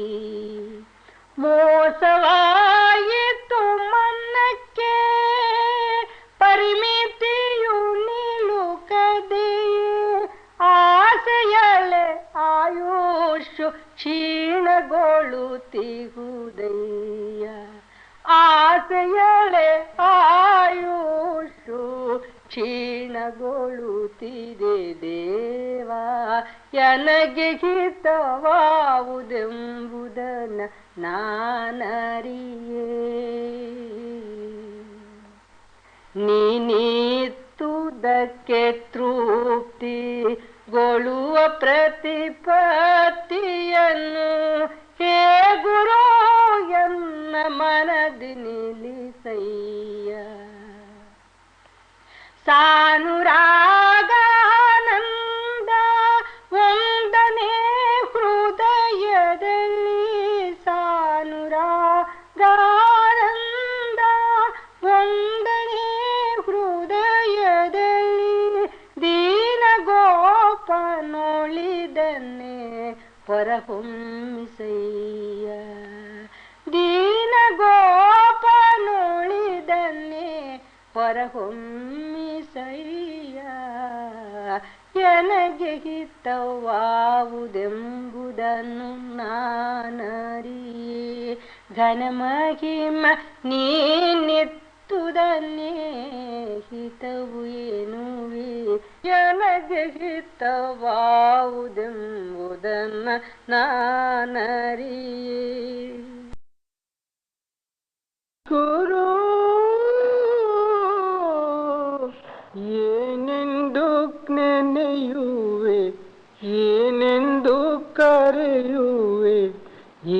ಮೋಸವಾಯಿತು ಮನಕ್ಕೆ ಪರಿಮಿತಿಯು ನಿಲುಕದೆಯೇ. ಆಸೆಯಳೆ ಆಯುಷು ಕ್ಷೀಣಗೊಳ್ಳುತ್ತಿಹುದಯ್ಯ. ಆಸೆಯಳೆ ಆಯುಷು ಕ್ಷೀಣಗೊಳ್ಳುತ್ತಿದೆ ದೇವ. ಎನಗೆ ಹಿತವಾವುದೆಂಬುದನ್ನ ನಾನರಿಯೇ. ನೀನಿತ್ತುದಕ್ಕೆ ತೃಪ್ತಿಗೊಳ್ಳುವ ಪ್ರತಿಪತ್ತಿಯನ್ನು ಹೇ ಗುರು ಎನ್ನ ಮನದಿ ನಿಲ್ಲಿಸಯ್ಯ. ಸಾನುರಾಗಾನಂದ ಒಂದನೇ ಹೃದಯದಲ್ಲಿ. ಸಾನುರಾಗಾನಂದ ಒಂದನೇ ಹೃದಯದಲ್ಲಿ. ದೀನ ಗೋಪನೊಳಿದನ್ನೇ ಹೊರಹೊಮ್ಮಿಸಯ್ಯ. ದೀನ ಗೋಪನೊಳಿದನ್ನೇ ಹೊರಹೊಮ್ಮಿಸಯ್ಯ. ಎನಗೆ ಹಿತವಾವುದೆಂಬುದನ್ನು ನಾನರಿಯೇ ಘನ ಮಹಿಮ ನೀನೆತ್ತುದನ್ನೇ ಹಿತವು ಎನ್ನುವೆ ಎನಗೆ ಹಿತವಾವುದೆಂಬುದನ್ನು ನಾನರಿಯೇ ಗುರು ಏನೆಂದು ನೆನೆಯುವೆ ಏನೆಂದು ಕರೆಯುವೆ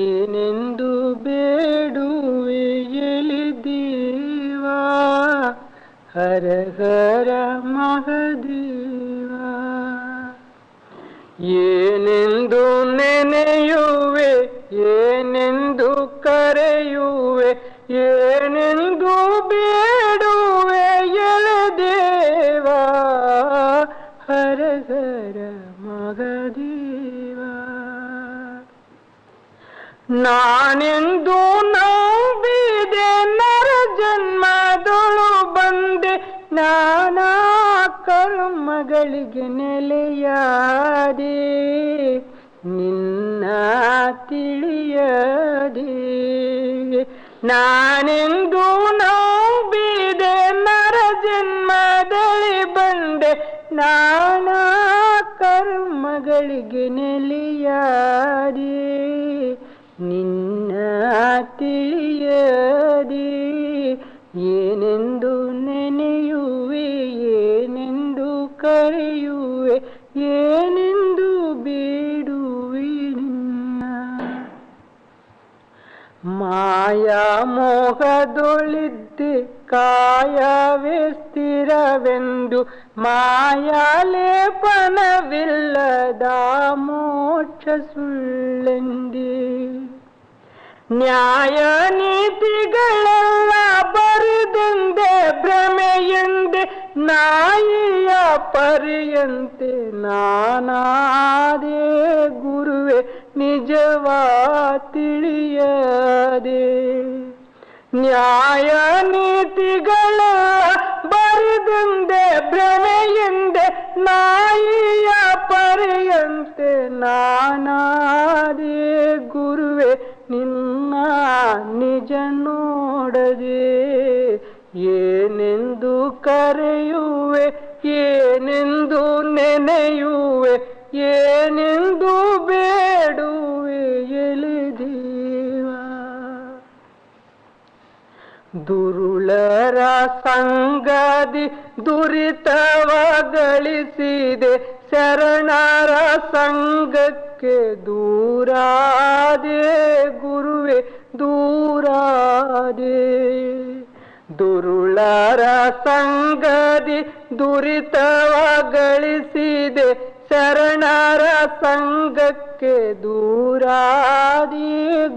ಏನೆಂದು ಬೇಡುವೆ ಎಲಿದೇವ ಹರ ಹರ ಮಹದೇವ ಏನೆಂದು ನೆನೆಯುವೆ ಏನೆಂದು ಕರೆಯುವೆ ಏನೆಂದು ಬೇಡುವೆ ಎಲದೇವ ಹರ ಹರ ಮಗದೇವ ನಾನೆಂದು ನಂಬಿದೆ ನರ ಜನ್ಮದೊಳು ಬಂದೆ ನಾನಾ ಕರ್ಮಗಳಿಗೆ ನೆಲೆಯಾದೆ ನಿನ್ನ ತಿಳಿಯದೆ ನಾನೆಂದು ನಂಬಿದೆ ನರ ಜನ್ಮದಲ್ಲಿ ಬಂದೆ ನಾನಾ ಕರ್ಮಗಳಿಗೆ ನೆಲೆಯಾದೆ ನಿನ್ನ ತಿಳಿಯದೆ ಏನೆಂದು ನೆನೆಯುವೆ ಏನೆಂದು ಕರೆಯುವೆ ಏನೆಂದು ಬೇಡುವೆ ನಿನ್ನ ಮಾಯಾ ಮೋಹದೊಳಿದ್ದೆ ಕಾಯವೇ ಸ್ಥಿರವೆಂದು ಮಾಯಾಲೇಪನವಿಲ್ಲದ ಮೋಕ್ಷ ಸುಳ್ಳೆಂದೇ ನ್ಯಾಯ ನೀತಿಗಳೆಲ್ಲ ಬರಿದೆಂದೆ ಭ್ರಮೆಯೆಂದೆ ನಾಯಿಯ ಪರಿಯಂತೆ ನಾನಾದೆ ಗುರುವೆ ನಿಜವಾ ತಿಳಿಯದೆ ನ್ಯಾಯ ನೀತಿಗಳೆಲ್ಲ ಬರಿದೆಂದೆ ಭ್ರಮೆಯೆಂದೆ ನಾಯಿಯ ಪರಿಯಂತೆ ನಾನಾದೆ ಗುರುವೆ ನಿನ್ನ ನಿಜ ನೋಡದೆ ಏನೆಂದು ಕರೆಯುವೆ ಏನೆಂದು ನೆನೆಯುವೆ ಏನೆಂದು ಬೇಡುವೆ ಎಲಿದೇವ ದುರುಳರ ಸಂಗದಿ ದುರಿತವ ಗಳಿಸಿದೆ ಶರಣರ ಸಂಗಕ್ಕೆ ದೂರಾದೆ ಗುರುವೆ ದೂರಾದೆ ದುರುಳರ ಸಂಗದಿ ದುರಿತವ ಗಳಿಸಿದೆ ಶರಣರ ಸಂಗಕ್ಕೆ ದೂರಾದೆ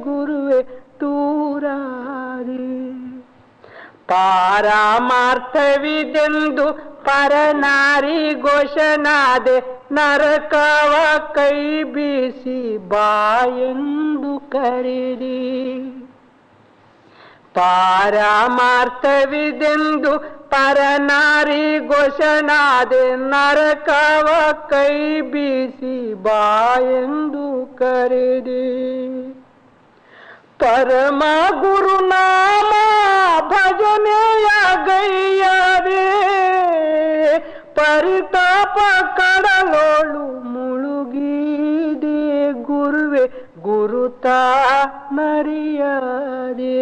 ಗುರುವೆ ದೂರಾದೆ ಪಾರಮಾರ್ಥವಿದೆಂದು ಪರನಾರಿ ಘೋಷಣಾದೆ ನರಕವ ಕೈ ಬೀಸಿ ಬಾಯೆಂದು ಕರೆದಿ ಪಾರಮಾರ್ಥವಿದೆಂದು ಪರನಾರಿ ಘೋಷಣಾದೆ ನರಕವ ಕೈ ಬೀಸಿ ಬಾಯೆಂದು ಕರೆದಿ ಪರಮ ಗುರುನಾಮ ಭಜನೆಯ ಗೈಯದೆ ಪರಿತಾಪ ಕಡಲೋಳು ಮುಳುಗಿದೆ ಗುರುವೆ ಗುರುತ ಮರಿಯದೆ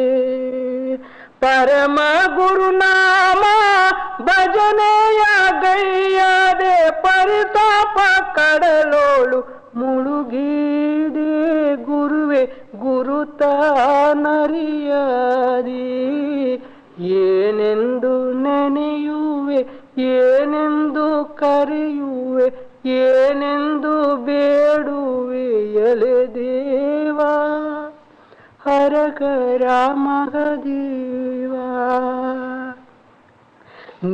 ಪರಮ ಗುರುನಾಮ ಭಜನೆಯ ಗೈಯದೆ ಪರಿತಾಪ ಕಡಲೋಳು ಮುಳುಗಿದೆ ಗುರುವೆ ಗುರುತ ನರಿಯದೆ ಏನೆಂದು ನೆನೆಯುವೆ ಏನೆಂದು ಕರೆಯುವೆ ಏನೆಂದು ಬೇಡುವೆ ಎಲೆದೇವ ಹರಕರ ಮಹದೇವ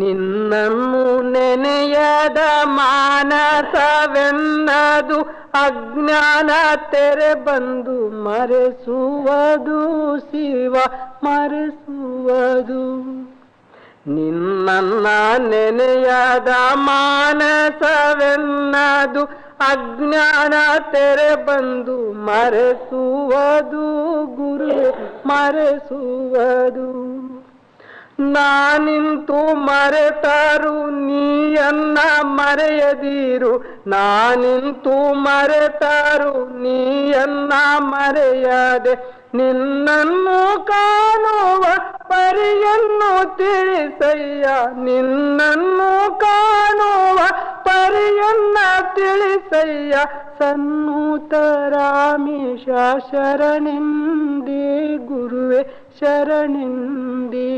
ನಿನ್ನನ್ನು ನೆನೆಯದ ಮಾನಸವೆನ್ನದು ಅಜ್ಞಾನ ತೆರೆ ಬಂದು ಮರೆಸುವುದು ಶಿವ ಮರೆಸುವುದು ನಿನ್ನ ನೆನೆಯದ ಮಾನಸವೆನ್ನದು ಅಜ್ಞಾನ ತೆರೆ ಬಂದು ಮರೆಸುವುದು ಗುರು ಮರೆಸುವುದು. ನಾನಿಂತು ಮರೆತರು ನೀಯನ್ನ ಮರೆಯದಿರು, ನಾನಿಂತು ಮರೆತರು ನೀಯನ್ನ ಮರೆಯದೆ, ನಿನ್ನನ್ನು ಕಾಣುವ ಪರಿಯನ್ನು ತಿಳಿಸಯ್ಯ, ನಿನ್ನನ್ನು ಕಾಣುವ ಪರಿಯನ್ನ ತಿಳಿಸಯ್ಯ. ಸನ್ನುತರಾಮೇಶ ಶರಣೆಂದೇ ಗುರುವೆ ಶರಣೆಂದೇ,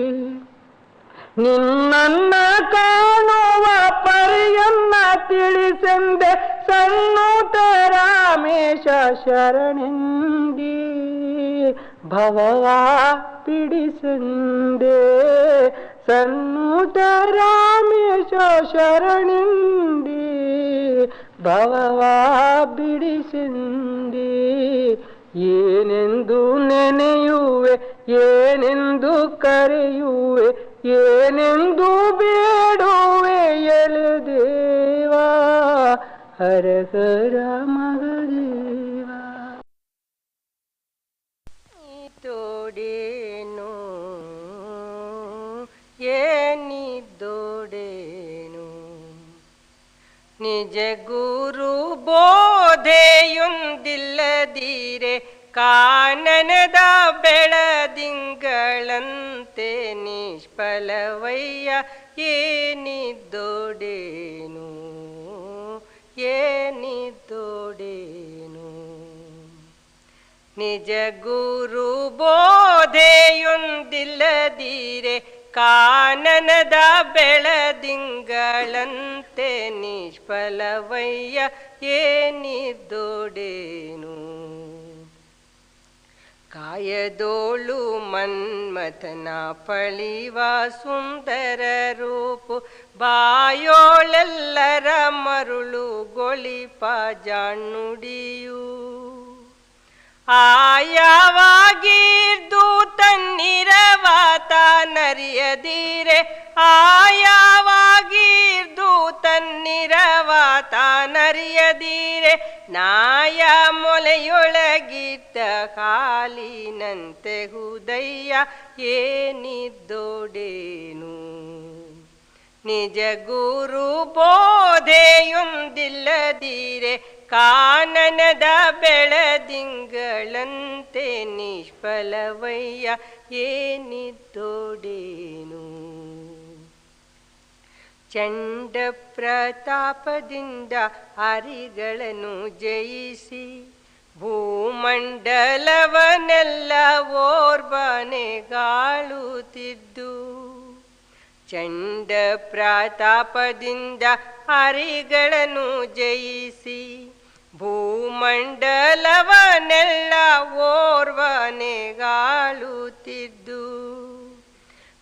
ನಿನ್ನನ್ನ ಕಾಣುವ ಪರಿಯನ್ನ ತಿಳಿಸೆಂದೆ ಸನ್ನುತರಾಮೇಶ ಶರಣೆಂದೇ. ಭವವ ಬಿಡಿಸೆಂದೇ ಸನ್ನುತರಾಮೇಶ ಶರಣೆಂದೇ, ಭವವ ಬಿಡಿಸೆಂದೇ. ಏನೆಂದು ನೆನೆಯುವೆ ಏನೆಂದು ಕರೆಯುವೆ, ಏನೆಂದು ಬೇಡುವೆ ಎಲೆದೇವಾ, ಹರ ಹರ ಮಹದೇವ. ತೋಡೇನು ಏನಿದ್ದೋಡೇನು, ನಿಜ ಗುರು ಬೋಧೆಯೊಂದಿಲ್ಲದಿರೆ ಕಾನನದ ಬೆಳದಿಂಗಳಂತೆ ನಿಷ್ಫಲವಯ್ಯ. ಏನಿದ್ದೋಡೇನು ಏನಿದ್ದೋಡೇನು, ನಿಜ ಗುರು ಬೋಧೆಯೊಂದಿಲ್ಲದಿರೆ ಕಾನನದ ಬೆಳದಿಂಗಳಂತೆ ನಿಷ್ಫಲವಯ್ಯ. ಏನಿದ್ದೋಡೇನು, ಕಾಯದೋಳು ಮನ್ಮಥನ ಪಳಿವ ಸುಂದರ ರೂಪು, ಬಾಯೋಳೆಲ್ಲರ ಮರುಳು ಗೊಳಿಪ ಜಾಣುಡಿಯು. ಆಯಾವಾಗಿರ್ದು ತನ್ನಿರವಾತ ನರಿಯದಿರೆ, ಆಯಾವಾಗಿರ್ದು ತನ್ನಿರವಾತ ನರಿಯದಿರೆ, ನಾಯ ಮೊಲೆಯೊಳಗಿದ್ದ ಹಾಲಿನಂತೆ ಹುದಯ್ಯ. ಏನಿದ್ದೋಡೇನು, ನಿಜ ಗುರು ಬೋಧೆಯೊಂದಿಲ್ಲದಿರೆ ಕಾನನದ ಬೆಳದಿಂಗಳಂತೆ ನಿಷ್ಫಲವಯ್ಯ. ಏನಿದ್ದೋಡೇನು, ಚಂಡ ಪ್ರತಾಪದಿಂದ ಹರಿಗಳನ್ನು ಜಯಿಸಿ ಭೂಮಂಡಲವನೆಲ್ಲ ಓರ್ವನೆಗಾಳುತ್ತಿದ್ದು, ಚಂಡ ಪ್ರತಾಪದಿಂದ ಹರಿಗಳನ್ನು ಜಯಿಸಿ ಭೂಮಂಡಲವನೆಲ್ಲ ಓರ್ವನೆಗಾಳುತ್ತಿದ್ದು,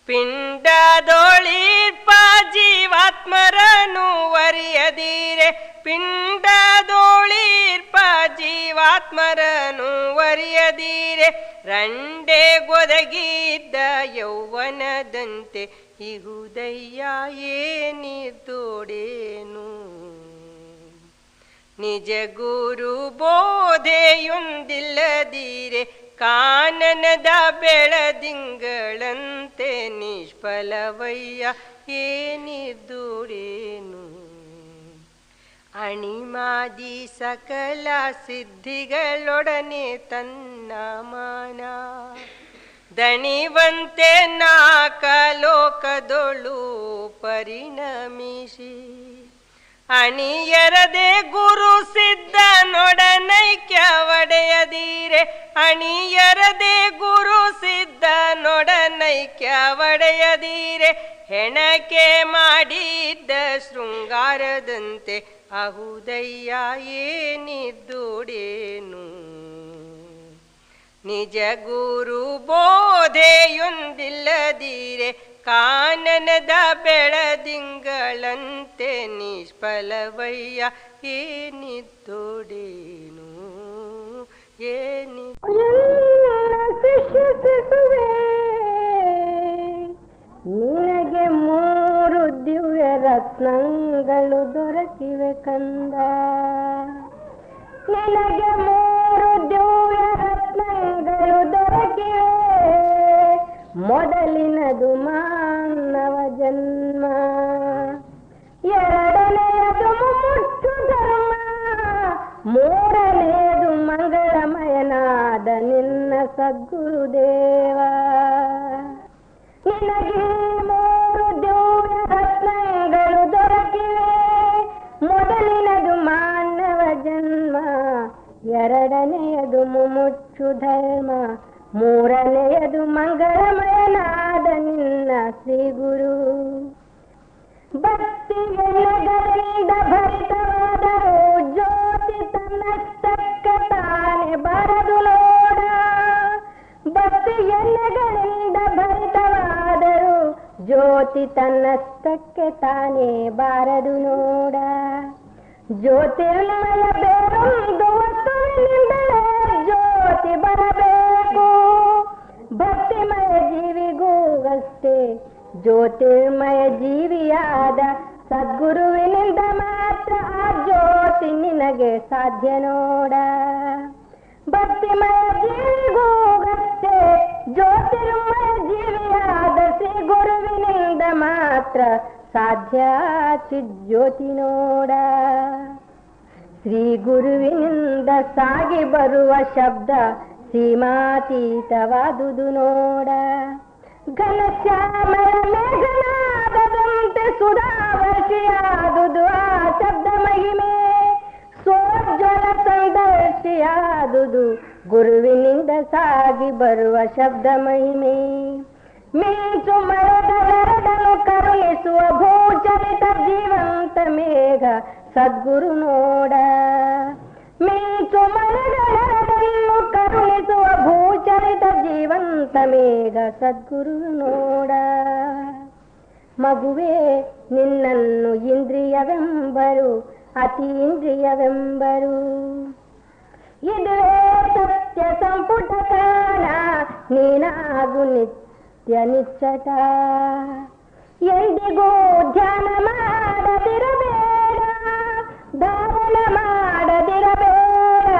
ಪಿಂಡದೊಳಿರ್ಪ ಜೀವಾತ್ಮರನು ವರಿಯದಿರೆ, ಪಿಂಡದೊಳಿರ್ಪ ಜೀವಾತ್ಮರನು ವರಿಯದಿರೆ, ರಂಡೆ ಗೊದಗಿದ್ದ ಯೌವನದಂತೆ ಇಹುದಯ್ಯ. ಏನಿದ್ದೋಡೇನು, ನಿಜ ಗುರು ಬೋಧೆಯೊಂದಿಲ್ಲದಿರೆ ಕಾನನದ ಬೆಳದಿಂಗಳಂತೆ ನಿಷ್ಫಲವಯ್ಯ. ಏನಿದ್ದೋಡೇನು, ಅಣಿಮಾದಿ ಸಕಲ ಸಿದ್ಧಿಗಳೊಡನೆ ತನ್ನ ಮಾನ ದಣಿವಂತೆ ನಾಕಲೋಕದೊಳು ಪರಿಣಮಿಸಿ, ಅಣಿಯರದೆ ಗುರು ಸಿದ್ಧನೊಡನೈಕ್ಯ ಒಡೆಯದಿರೆ, ಅಣಿಯರದೆ ಗುರು ಸಿದ್ಧನೊಡನೈಕ್ಯ ಒಡೆಯದಿರೆ, ಹೆಣಕೆ ಮಾಡಿದ್ದ ಶೃಂಗಾರದಂತೆ ಅಹುದಯ್ಯ. ಏನಿದ್ದೋಡೇನು, ನಿಜ ಗುರು ಬೋಧೆಯೊಂದಿಲ್ಲದಿರೆ ಕಾನನದ ಬೆಳದಿಂಗಳಂತೆ ನಿಷ್ಫಲವಯ್ಯ. ಏನಿದ್ದೋಡೇನು ನಿನಗೆ ರತ್ನಗಳು ದೊರಕಿವೆ ಕಂದ. ನಿನಗೆ 3 ದಿವ್ಯ ರತ್ನಗಳು ದೊರಕಿವೆ. ಮೊದಲಿನದು ಮಾನವ ಜನ್ಮ, ಎರಡನೆಯದು ಮುಚ್ಚು ಧರ್ಮ, ಮೂರನೆಯದು ಮಂಗಳಮಯನಾದ ನಿನ್ನ ಸದ್ಗುರುದೇವ. ನಿನಗೆ 3 ದಿವ್ಯ ರತ್ನಗಳು ದೊರಕಿವೆ. ಮೊದಲಿನದು ಮಾನವ ಜನ್ಮ, ಎರಡನೆಯದು ಮುಚ್ಚು ಧರ್ಮ, ಮೂರನೆಯದು ಮಂಗಳಮಯನಾದ ನಿನ್ನ ಶ್ರೀ ಗುರು. ಭಕ್ತಿಯೆಲ್ಲದರಿಂದ ಭರಿತವಾದರೂ ಜ್ಯೋತಿ ತನ್ನಷ್ಟಕ್ಕ ತಾನೇ ಬರದು ನೋಡ. ಭಕ್ತಿಯೆಲ್ಲಗಳಿಂದ ಭರಿತವಾದರೂ ಜ್ಯೋತಿ ತನ್ನಷ್ಟಕ್ಕೆ ತಾನೇ ಬಾರದು ನೋಡ. ಜ್ಯೋತಿರ್ಮಯ ಬೇರೊಂದು ವಸ್ತುವಿನಿಂದಲೇ ಜ್ಯೋತಿ ಬರಬೇಕು. ಭಕ್ತಿಮಯ ಜೀವಿಗೂ ಅಷ್ಟೇ ಜ್ಯೋತಿರ್ಮಯ ಜೀವಿಯಾದ ಸದ್ಗುರುವಿನಿಂದ ಮಾತ್ರ ಆ ಜ್ಯೋತಿ ನಿನಗೆ ಸಾಧ್ಯ ನೋಡ. ಭಕ್ತಿಮಯ ಜೀವಿಗೂ ಅಷ್ಟೇ ಜ್ಯೋತಿರ್ಮಯ ಜೀವಿಯಾದ ಶ್ರೀ ಗುರುವಿನಿಂದ ಮಾತ್ರ ಸಾಧ್ಯ ಚಿಜ್ಯೋತಿ ನೋಡ. ಶ್ರೀ ಗುರುವಿನಿಂದ ಸಾಗಿ ಬರುವ ಶಬ್ದ ಸೀಮಾತೀತವಾದುದು ನೋಡ. ಘನಶ್ಯಾಮಲ ಮೇಘನಾದದಂತೆ ಸುಧಾವರ್ಷಿಯಾದುದು ಆ ಶಬ್ದ ಮಹಿಮೆ. ಸೋಜ್ವಲ ಸಂದರ್ಶಿಯಾದುದು ಗುರುವಿನಿಂದ ಸಾಗಿ ಬರುವ ಶಬ್ದ ಮಹಿಮೆ. ಮಿಂಚು ಮಳೆಗಳೆರಡನ್ನು ಕರುಣಿಸುವ ಭೂಚರಿತ ಜೀವಂತ ಮೇಘ ಸದ್ಗುರು ನೋಡ. ಮಿಂಚು ಮಳೆಗಳೆರಡನ್ನು ಕರುಣಿಸುವ ಭೂಚರಿತ ಜೀವಂತ ಮೇಘ ಸದ್ಗುರು ನೋಡ. ಮಗುವೇ ನಿನ್ನನ್ನು ಇಂದ್ರಿಯವೆಂಬರು, ಅತೀಂದ್ರಿಯವೆಂಬರು. ಇದುವೇ ಸತ್ಯ ಸಂಪುಟ ಕಾಲ, ನೀನಾಗು ನಿತ್ಯ ನಿಚ್ಚಟ. ಎಂದಿಗೂ ಧ್ಯಾನ ಮಾಡದಿರಬೇಡ, ಧಾರಣ ಮಾಡದಿರಬೇಡ,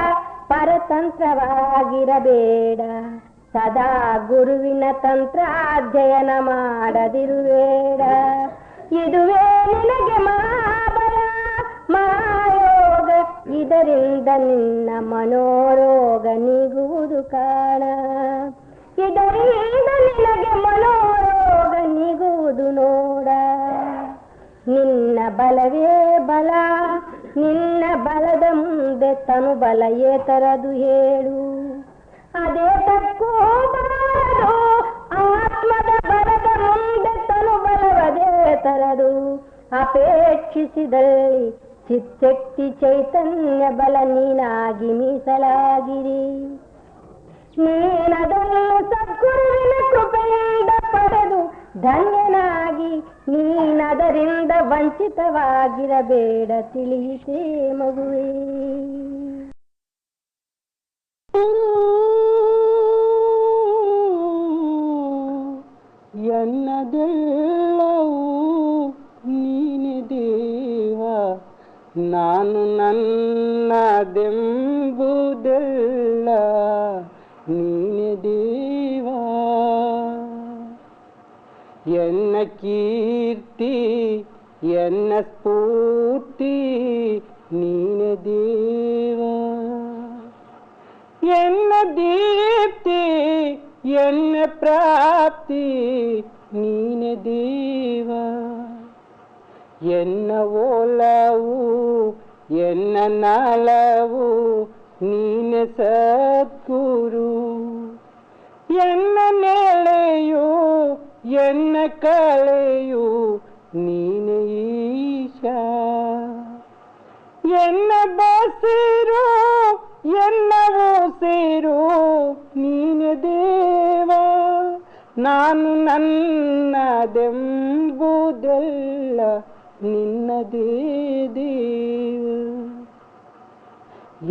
ಪರತಂತ್ರವಾಗಿರಬೇಡ. ಸದಾ ಗುರುವಿನ ತಂತ್ರಾಧ್ಯಯನ ಮಾಡದಿರುಬೇಡ. ಇದುವೇ ನಿನಗೆ ಮಹಾಬಲ ಮಹಾಯೋಗ. ಇದರಿಂದ ನಿನ್ನ ಮನೋರೋಗ ನೀಗುವುದು ಕಾಣ. ಇದರಿಂದ ನಿನಗೆ ಮನೋರೋಗ ನೀಗುವುದು ನೋಡ. ನಿನ್ನ ಬಲವೇ ಬಲ, ನಿನ್ನ ಬಲದ ಮುಂದೆ ತನು ಬಲ ಏತರದು ಹೇಳು. ಅದೇ ತಕ್ಕೂ ಬಾರದು, ಆತ್ಮದ ಬಲದ ಮುಂದೆ ತನು ಬಲವದೇ ತರದು. ಅಪೇಕ್ಷಿಸಿದಲ್ಲಿ ಚಿತ್ತಕ್ತಿ ಚೈತನ್ಯ ಬಲ ನೀನಾಗಿ ಮೀಸಲಾಗಿರಿ. ನೀನದನ್ನು ಸದ್ಗುರುವಿನ ಕೃಪೆಯಿಂದ ಪಡೆದು ಧನ್ಯನಾಗಿ, ನೀನದರಿಂದ ವಂಚಿತವಾಗಿರಬೇಡ. ತಿಳಿಯಿತೇ ಮಗುವೇ? ಎನ್ನದೆಲ್ಲವೂ ನೀನೆ ದೇವ, ನಾನು ನನ್ನದೆಂಬುದೆಲ್ಲ ನೀನೆ ದೇವ. ಎನ್ನ ಕೀರ್ತಿ ಎನ್ನ ಸ್ಫೂರ್ತಿ ನೀನೆ ದೇವ. ಎನ್ನ ದೀಪ್ತಿ ಎನ್ನ ಪ್ರಾಪ್ತಿ ನೀನೆ ದೇವ. ಎನ್ನ ಓಲವು ಎನ್ನ ನಾಲವು ನೀನೆ ಸದ್ಗುರು. ಎನ್ನ ನೆಲೆಯು ಎನ್ನ ಕಳೆಯು ನೀನೆ ಈಶಾ. ಎನ್ನ ಬಸಿರು ಎನ್ನ ಉಸಿರು ನೀನೆ ದೇವ. ನಾನು ನನ್ನದೆಂಬುದೆಲ್ಲ ನಿನ್ನದೇ ದೇವ.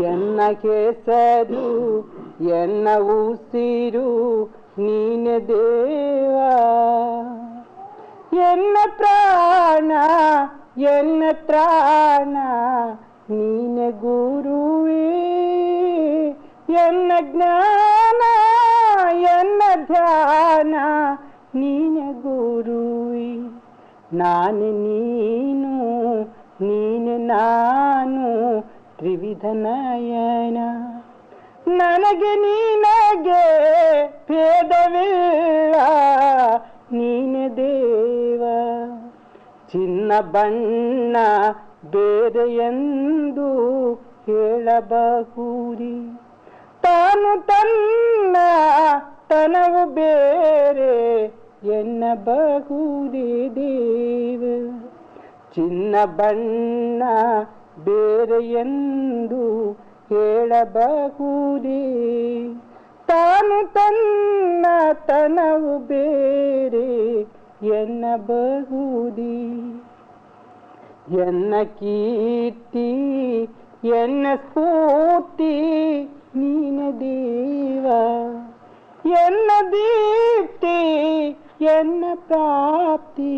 ಎನ್ನ ಹೆಸರು ಎನ್ನ ಉಸಿರು ನೀನೆ ದೇವ. ಎನ್ನ ಪ್ರಾಣ ಎನ್ನ ತ್ರಾಣ ನೀನೆ ಗುರುವೇ, ಎನ್ನ ಜ್ಞಾನ ಎನ್ನ ಧ್ಯಾನ ನೀನೆ ಗುರುವೇ. ನಾನೆ ನೀನು ನೀನೆ ನಾನು ತ್ರಿವಿಧ ನಯನ, ನನಗೆ ನೀನಗೆ ಭೇದವಿಲ್ಲ, ನೀನೆ ದೇವ. ಚಿನ್ನ ಬಣ್ಣ ಬೇರೆ ಎಂದು ಹೇಳಬಹುರಿ, ತಾನು ತನ್ನ ತನವು ಬೇರೆ ಎನ್ನಬಹುದೇ ದೇವ. ಚಿನ್ನ ಬಣ್ಣ ಬೇರೆ ಎಂದು ಹೇಳಬಹುದೇ, ತಾನು ತನ್ನ ತನವು ಬೇರೆ ಎನ್ನಬಹುದೇ. ಎನ್ನ ಕೀರ್ತಿ ಎನ್ನ ಸ್ಫೂರ್ತಿ ನೀನೆ ದೇವ, ಎನ್ನ ದೀಪ್ತಿ ಎನ್ನ ಪ್ರಾಪ್ತಿ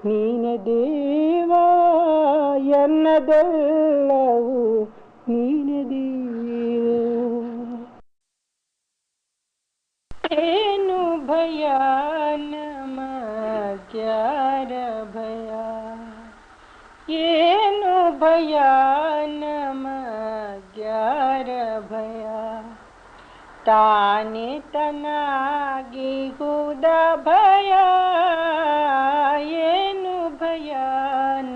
ನೀನೆ ದೇವ, ಎನ್ನದೆಲ್ಲವೂ ನೀನೆ ದೇವ. ಏನು ಭಯ ನಮಗ್ಯಾರ ಭಯ, ಏನು ಭಯ ನಮಗ್ಯಾರ ಭಯ, ತಾನೇ ತನಾಗಿ ಹುದ ಭಯ, ಏನು ಭಯ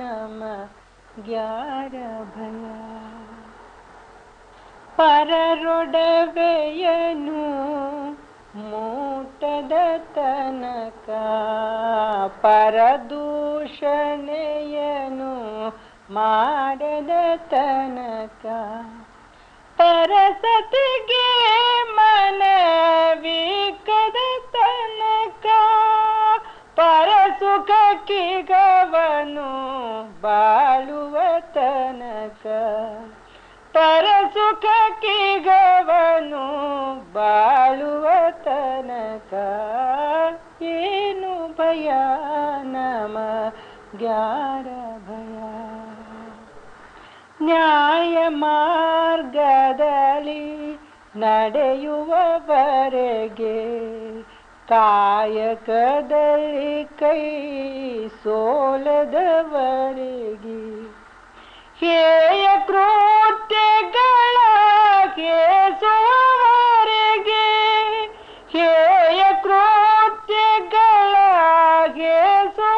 ನಮಗ್ಯಾರ ಭಯ. ಪರರೊಡವೆಯನು ಮೂಟದ ತನಕ, ಪರದೂಷಣೆಯನು ಮಾಡದ ತನಕ, ಪರಸತಿಗೆ ಮನವಿಕ್ಕದ ತನಕ, ಪರಸುಖಕ್ಕಿಗವನು ಬಾಳುವ ತನಕ, ಪರಸುಖಕ್ಕಿಗವನು ಬಾಳುವ ತನಕ, ಏನು ಭಯ ನಮಗ್ಯಾರ ಭಯ. ನ್ಯಾಯ ಮಾರ್ಗದಲ್ಲಿ ನಡೆಯುವವರೆಗೆ, ಕಾಯಕದಲ್ಲಿ ಕೈ ಸೋಲದವರೆಗೆ, ಹೇಯ ಕೃತ್ಯಗಳ ಕೇಸುವವರೆಗೆ, ಹೇಯ ಕೃತ್ಯಗಳ ಕೇಸುವವರೆಗೆ,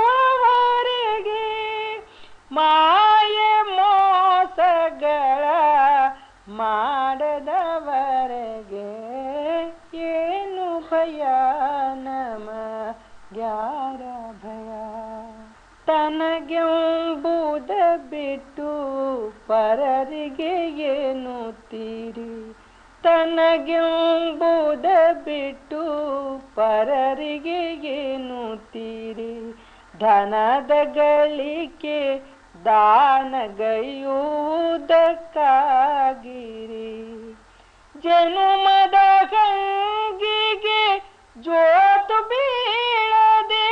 ಮಾಯೆ ಮೋಸಗಳ ಮಾಡದವರೆಗೆ, ಏನು ಭಯ ನಮಗ್ಯಾರ ಭಯ. ತನಗೆಂಬುದ ಬಿಟ್ಟು ಪರರಿಗೆ ಎನ್ನುತ್ತೀರಿ, ತನಗೆಂಬುದ ಬಿಟ್ಟು ಪರರಿಗೆ ಎನ್ನುತ್ತೀರಿ, ಧನದ ಗಳಿಕೆ ದಾನಗೈಯುವುದಕ್ಕಾಗಿರಿ. ಜನುಮದ ಗಂಗಿಗೆ ಜೋತು ಬೀಳದೆ,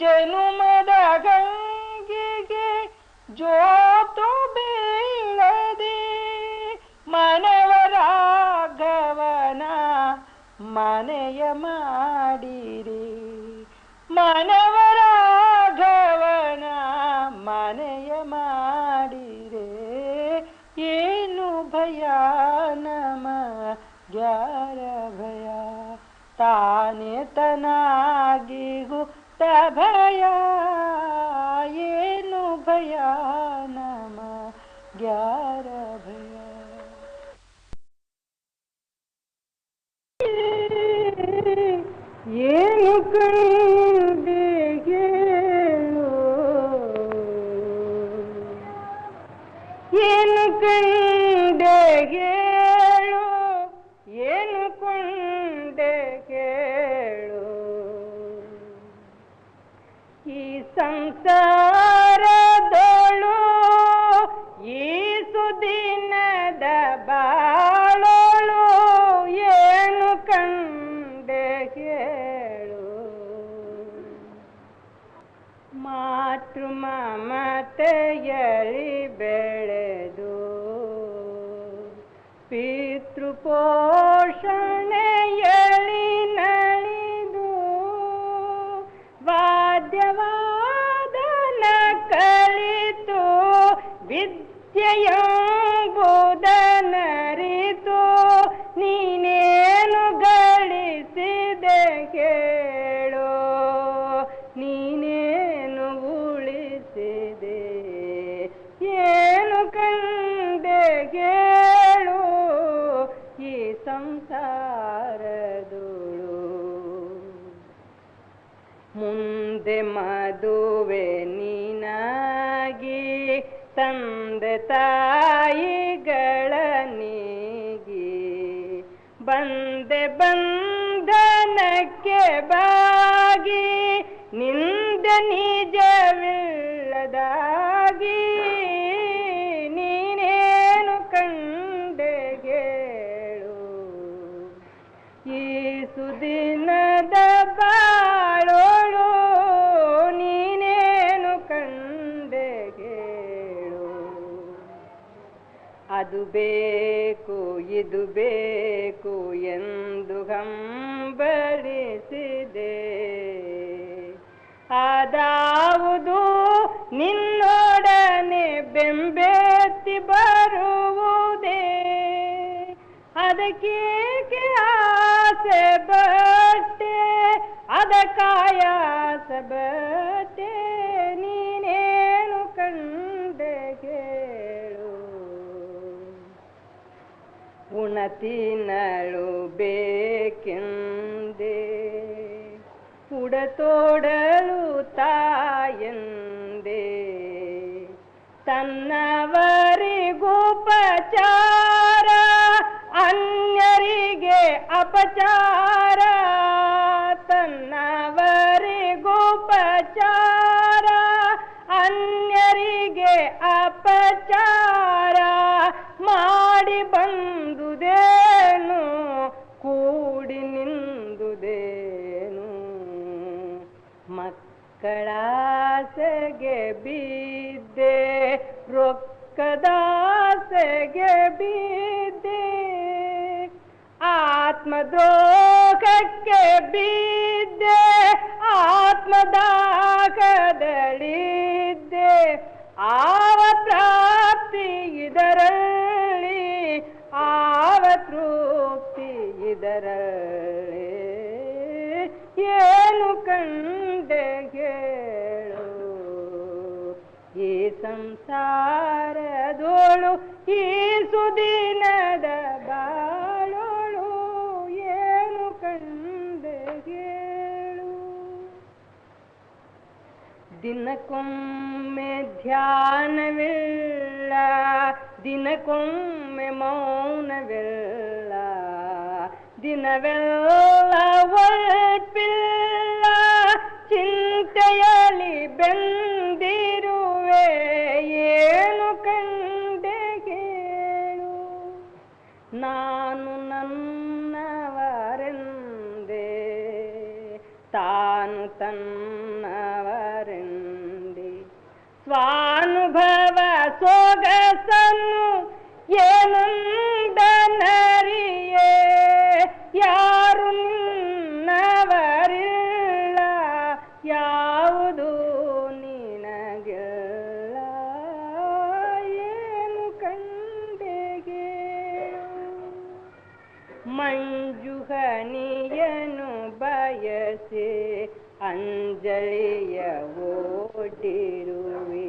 ಜನುಮದ ಗಂಗಿಗೆ ಜೋತು ಬೀಳದೆ, ಮನವರಾಘವನ ಮನೆಯ ಮಾಡಿರಿ, ಮನವರಾಘವನ ಮನೆಯ ಮಾಡಿರೆ, ಏನು ಭಯ ನಮಗ್ಯಾರ ಭಯ. ತಾನೇ ತನಾಗಿ ಹುಟ್ಟ ಭಯ, ಏನು ಭಯ ನಮಗ್ಯಾರ ಭಯ. ಏನು ಕಂಡೆ ಹೇಳು, ಏನು ಕಂಡೆ ಹೇಳು, ಏನು ಕೊಂಡೆ ಕೇಳು. ಈ ಸಂಸಾರದೋಳು ಈ ಸುದಿನದ ಬಾಳೋಳು, ಏನು ಕಂಡೆ ಹೇಳು. ಮಾ ಮಾತೃ ಮಮತೆಯಲಿ ಬೆಳೆದು ಪಿತೃ ಪೋಷಣೆಯಲಿ ನಲಿದು ವಾದ್ಯವಾದನ ಕಲಿತು ವಿದ್ಯೆಯೆಂಬುದನರಿತು ನೀನೇನು ಗಳಿಸಿದೆ ಕೇಳು ನೀನೇನು ಉಳಿಸಿದೆ ಏನು ಕಂಡೆ ಕೇಳು ಈ ಸಂಸಾರದೋಳು ಮುಂದೆ ಮದುವೆ ನೀನಾಗಿ ತಂದೆ ತಾಯಿಗಳ ನೀಗಿ ಬಂದೆ ಬಂಧನಕ್ಕೆ ಬಾಗಿ ನಿಂದ ನಿಜವಿಲ್ಲದಾಗಿ ನೀನೇನು ಕಂಡೆ ಕೇಳು ಈ ಸುದಿನದ ಬಾಳೋಳು ನೀನೇನು ಕಂಡೆ ಕೇಳು ಅದು ಬೇಕು ಇದು ಬೇಕು ಎಂದು ಹಂಬಲಿಸಿದೆ ಅದಾವುದು ನಿನ್ನೊಡನೆ ಬೆಂಬೆತ್ತಿ ಬರುವುದೇ ಅದಕ್ಕೇಕೆ ಆಸೆ ಬಟ್ಟೆ ಅದಕ್ಕಾಯಾಸ ಬಟ್ಟೆ ನೀನೇನು ಕಂಡೆ ಕೇಳು ಉಣತಿನಳು ಬೇಕೆಂದೇ ಉಡತೋಡಲು ತಾಯಂದೆ ತನ್ನವರಿಗುಪಚಾರ ಅನ್ಯರಿಗೆ ಅಪಚಾರ ತನ್ನವರಿಗುಪಚಾರ ಅನ್ಯರಿಗೆ ಅಪಚಾರ ಮಾಡಿ ಬಂದುದೇನು ಕೂಡಿ ನಿಂದುದೇನು ಮಕ್ಕಳಾಸೆಗೆ ಬಿದ್ದೆ ರೊಕ್ಕದಾಸೆಗೆ ಬಿದ್ದೆ ಆತ್ಮದ್ರೋಹಕ್ಕೆ ಬಿದ್ದೆ ಆತ್ಮದಾಹದಲ್ಲಿದ್ದೆ ಆವ ಪ್ರಾಪ್ತಿ ಇದರಲ್ಲಿ ಆವ ತೃಪ್ತಿ ಇದರಲ್ಲಿ ಏನು ಕಂಡೆ ಹೇಳು ಈ ಸಂಸಾರದೋಳು ಈ ಸುದಿನದ ಬಾಳೋಳು ಏನು ಕಂಡೆ ಹೇಳು ದಿನಕ್ಕೊಮ್ಮೆ ಧ್ಯಾನವಿಲ್ಲ ದಿನಕ್ಕೊಮ್ಮೆ ಮೌನವಿಲ್ಲ ದಿನವೆಲ್ಲ ಒಳ್ಪಿಲ್ಲ ಚಿಂತೆಯಲ್ಲಿ ಬೆಂದಿರುವೆ ಏನು ಕಂಡೆ ಕೇಳು ನಾನು ನನ್ನವರೆಂದೆ ತಾನು ತನ್ನವರೆಂದೆ ಸ್ವಾನುಭವ ಸೊಗಸನ್ನು ಏನುಂದನರಿಯೇ ಯಾರು ನಿನ್ನವರಿಲ್ಲ ಯಾವುದು ನಿನಗಿಲ್ಲ ಏನು ಕಂಡೆಗೆ ಮಂಜುಹನಿಯನು ಬಯಸಿ ಅಂಜಲಿಯ ಓಡಿರುವೆ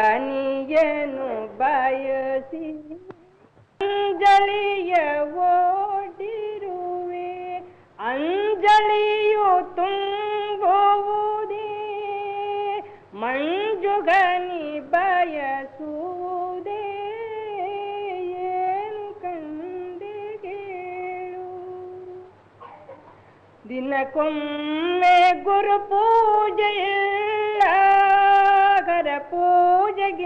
ಮಂಜುಹನಿಯನು ಬಯಸಿ ಅಂಜಲಿಯ ಓಡಿರುವೆ ಅಂಜಲಿಯು ತುಂಬುವುದೇ ಮಂಜುಗನಿ ಬಯಸುವುದೇ ಏನು ಕಂಡೆ ಕೇಳು ದಿನಕ್ಕೊಮ್ಮೆ ಗುರು ಪೂಜೆಯಿಲ್ಲ ಕರ ಪೂಜೆಗಿಂಬಿಲ್ಲ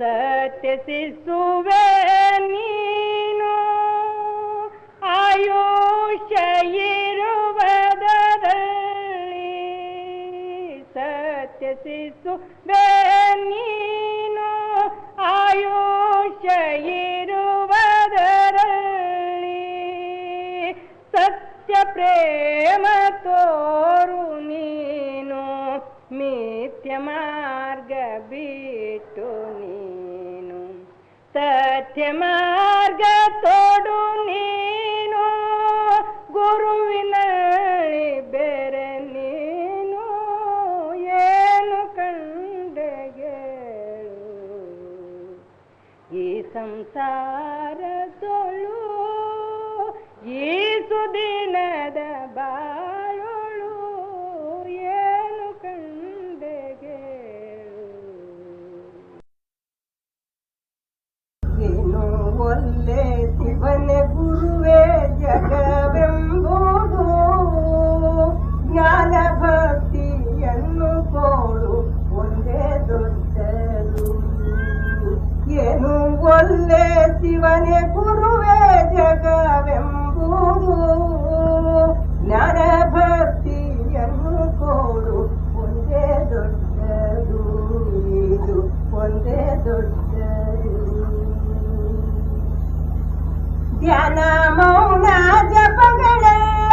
ಸತ್ಯಸಿಸುವೆ ನೀನು ಆಯುಷ್ಯ ಇರು ಪ್ರಾರ್ಥಿಸುವೆ ನೀನು ಆಯುಷ್ಯ ಇರುವುದರಲ್ಲಿ ಸತ್ಯ ಪ್ರೇಮ ತೋರು ನೀನು ಮಿಥ್ಯ ಮಾರ್ಗ ಬಿಟ್ಟು ನೀನು ಸತ್ಯ ಮಾರ್ಗ ತೋಡು ನೀನು ಗುರುವಿನಲ್ಲಿ ಬೇರೆ ನೀನು ಏನು ಕಂಡೆಗೇಳು ಈ ಸಂಸಾರದೊಳು ಈ ಸುದಿನದ ಬಾಳೊಳು ಏನು ಕಂಡೆಗೇಳು ಏನು ಒಲ್ಲೆ ಶಿವನೇ ಗುರುವೇ ಜಗವೆಂಬುದು ಜ್ಞಾನ ಭಕ್ತಿಯನ್ನು ಕೊಡು ಒಂದೇ ದೊಡ್ಡದು ಏನು ಒಲ್ಲೆ ಶಿವನೇ ಗುರುವೇ ಜಗವೆಂಬುದು ಜ್ಞಾನ ಭಕ್ತಿಯನ್ನು ಕೊಡು ಒಂದೇ ದೊಡ್ಡದು ಇದು ಒಂದೇ ದೊಡ್ಡದು ಧ್ಯಾನ ಮೌನ ಜಪಗಳೆಲ್ಲ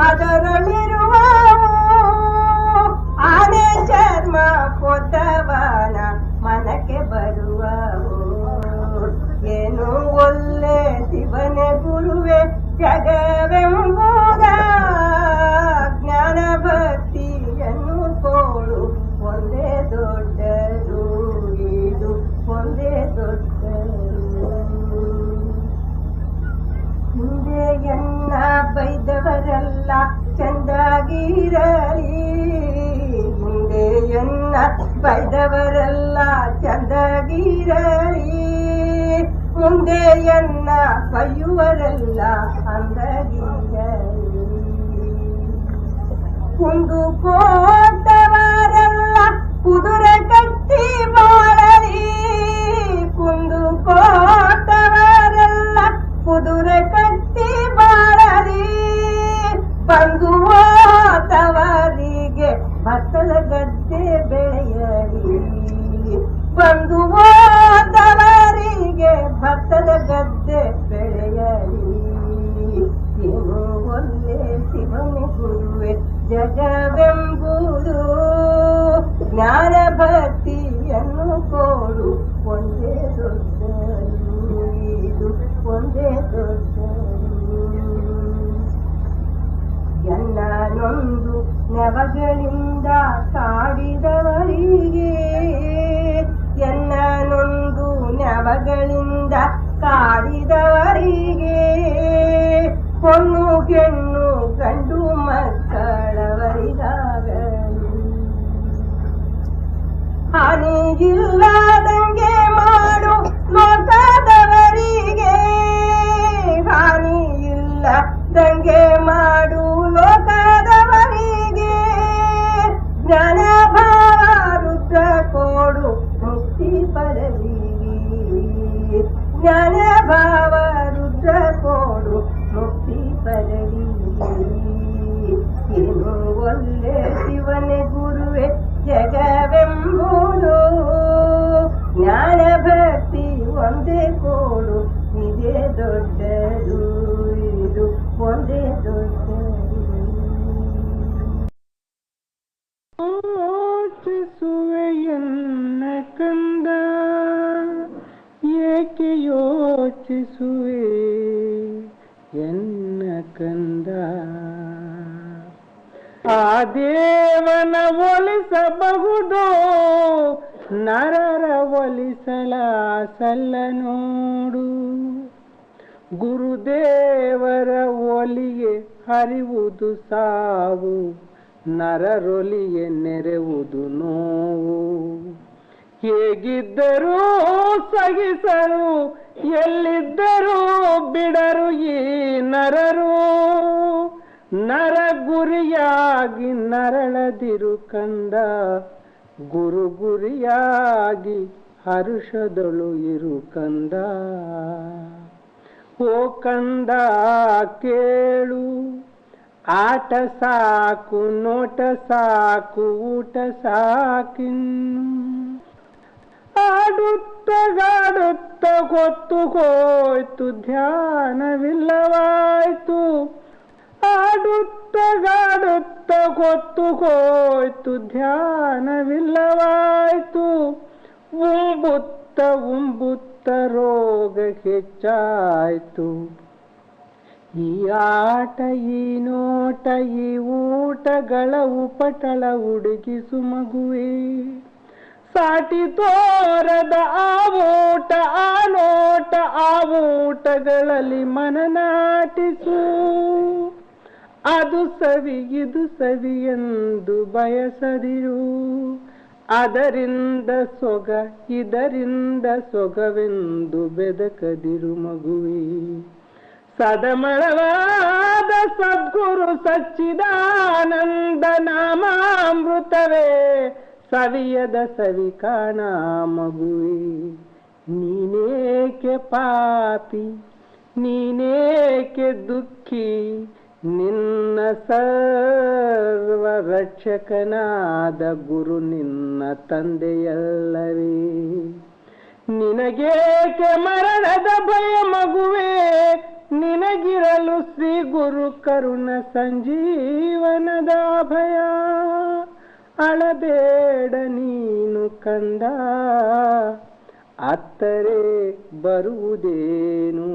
ಅದರಲ್ಲಿರುವ ಆನೆ ಚರ್ಮ ಕೊದ್ದವನ ಮನಕ್ಕೆ ಬರುವವು ಏನು ಒಲ್ಲೆ ಶಿವನೇ ಗುರುವೆ ಜಗವೆಂಬುದ ಜ್ಞಾನ ಭಕ್ತಿಯನ್ನು ಕೊಡು ಒಂದೇ ದೊಡ್ಡದು ಇದು ಒಂದೇ ದೊಡ್ಡದು ಹಿಂದೆಯನ್ನ ಬೈದವರೆಲ್ಲ ಚಂದಾಗಿರಲಿ ಹಿಂದೆಯನ್ನ ಬೈದವರೆಲ್ಲ ಚಂದಾಗಿರಲಿ ಮುಂದೆಯನ್ನ ಬೈಯುವರೆಲ್ಲ ಅಂದಗಿರಲಿ ಕುಂದು ಕೋಟವರೆಲ್ಲ ಕುದುರೆ ಕಟ್ಟಿ ಬಾಳಲಿ ಕುಂದು ಕೋಟವರೆಲ್ಲ ಕುದುರೆ ಕಟ್ಟಿ ಬಾಳಲಿ ಬಂದು ಹೋದವರಿಗೆ ಭತ್ತದ ಗದ್ದೆ ಬೆಳೆಯಲಿ ಬಂದು ಹೋದವರಿಗೆ ಭತ್ತದ ಗದ್ದೆ ಬೆಳೆಯಲಿ ಏನು ಒಲ್ಲೆ ಶಿವನೇ ಗುರುವೆ ಜಗವೆಂಬುದು ಜ್ಞಾನ ಭಕ್ತಿಯನ್ನು ಕೊಡು ಒಂದೇ ದೊಡ್ಡದು ಇದು ಒಂದೇ ದೊಡ್ಡದು ಎಲ್ಲನೊಂದು ನವಗಳಿಂದ ಕಾಡಿದವರಿಗೆ ಎಲ್ಲನೊಂದು ನವಗಳಿಂದ ಕಾಡಿದವರಿಗೆ ಹೊನ್ನು ಹೆಣ್ಣು ಗಂಡು ಮಕ್ಕಳವರಿಗಾಗಲಿ ಹಾನಿಯಿಲ್ಲದಂಗೆ ಮಾಡು ಲೋಕದವರಿಗೆ ಹಾನಿಯಿಲ್ಲದಂಗೆ ಮಾಡು ಲೋಕದವರಿಗೆ ಜ್ಞಾನ ಭಾವ ರುದ್ರ ಕೊಡು ಮುಕ್ತಿ ಪದವಿ ಜ್ಞಾನ ಭಾವ ರುದ್ರ ಕೊಡು ಮುಕ್ತಿ ಪದವಿ ಏನು ಒಲ್ಲೆ ಶಿವನೇ ಗುರುವೆ ಜಗವೆಂಬುದು ಜ್ಞಾನ ಭಕ್ತಿ ಒಂದೇ ಕೊಡು ಇದೇ ದೊಡ್ಡದು ಇದು ಒಂದೇ ದೊಡ್ಡದು ಯೋಚಿಸುವೆಯನ್ನ ಕಂದ ಏಕೆ ಯೋಚಿಸುವೆ ಎನ್ನ ಕಂದ ಆ ದೇವನ ಒಲಿಸಬಹುದು ನರರ ಒಲಿಸಲ ಸಲ್ಲ ನೋಡು ಗುರುದೇವರ ಒಲಿಗೆ ಹರಿವುದು ಸಾವು ನರರೊಲಿಗೆ ನೆರೆವುದು ನೋವು ಹೇಗಿದ್ದರೂ ಸಹಿಸರು ಎಲ್ಲಿದ್ದರೂ ಬಿಡರು ಈ ನರರು ನರ ಗುರಿಯಾಗಿ ನರಳದಿರು ಕಂದ ಗುರು ಗುರಿಯಾಗಿ ಹರುಷದಳು ಇರು ಕಂದ ಓ ಕಂದ ಕೇಳು ಆಟ ಸಾಕು ನೋಟ ಸಾಕು ಊಟ ಸಾಕಿನ್ನು ಆಡುತ್ತ ಗೊತ್ತು ಹೋಯ್ತು ಧ್ಯಾನವಿಲ್ಲವಾಯ್ತು ಆಡುತ್ತ ಗೊತ್ತು ಹೋಯ್ತು ಧ್ಯಾನವಿಲ್ಲವಾಯ್ತು ಉಂಬುತ್ತ ರೋಗ ಹೆಚ್ಚಾಯ್ತು ಈ ಆಟ ಈ ನೋಟ ಈ ಊಟಗಳ ಉಪಟಳ ಹುಡುಗಿಸು ಮಗುವೆ ಸಾಟಿ ತೋರದ ಆ ಊಟ ಆ ನೋಟ ಆ ಊಟಗಳಲ್ಲಿ ಮನನಾಟಿಸು ಅದು ಸವಿ ಇದು ಸವಿ ಎಂದು ಬಯಸದಿರು ಅದರಿಂದ ಸೊಗ ಇದರಿಂದ ಸೊಗವೆಂದು ಬೆದಕದಿರು ಮಗುವೆ ಸದಮಳವಾದ ಸದ್ಗುರು ಸಚ್ಚಿದಾನಂದ ನಾಮಾಮೃತವೇ ಸವಿಯದ ಸವಿ ಕಾಣ ಮಗುವೆ ನೀನೇಕೆ ಪಾಪಿ ನೀನೇಕೆ ದುಃಖಿ ನಿನ್ನ ಸರ್ವ ರಕ್ಷಕನಾದ ಗುರು ನಿನ್ನ ತಂದೆಯಲ್ಲವೇ ನಿನಗೇಕೆ ಮರಣದ ಭಯ ಮಗುವೆ ನಿನಗಿರಲು ಶ್ರೀ ಗುರು ಕರುಣ ಸಂಜೀವನದ ಭಯ ಅಳಬೇಡ ನೀನು ಕಂದ ಅತ್ತರೆ ಬರುವುದೇನು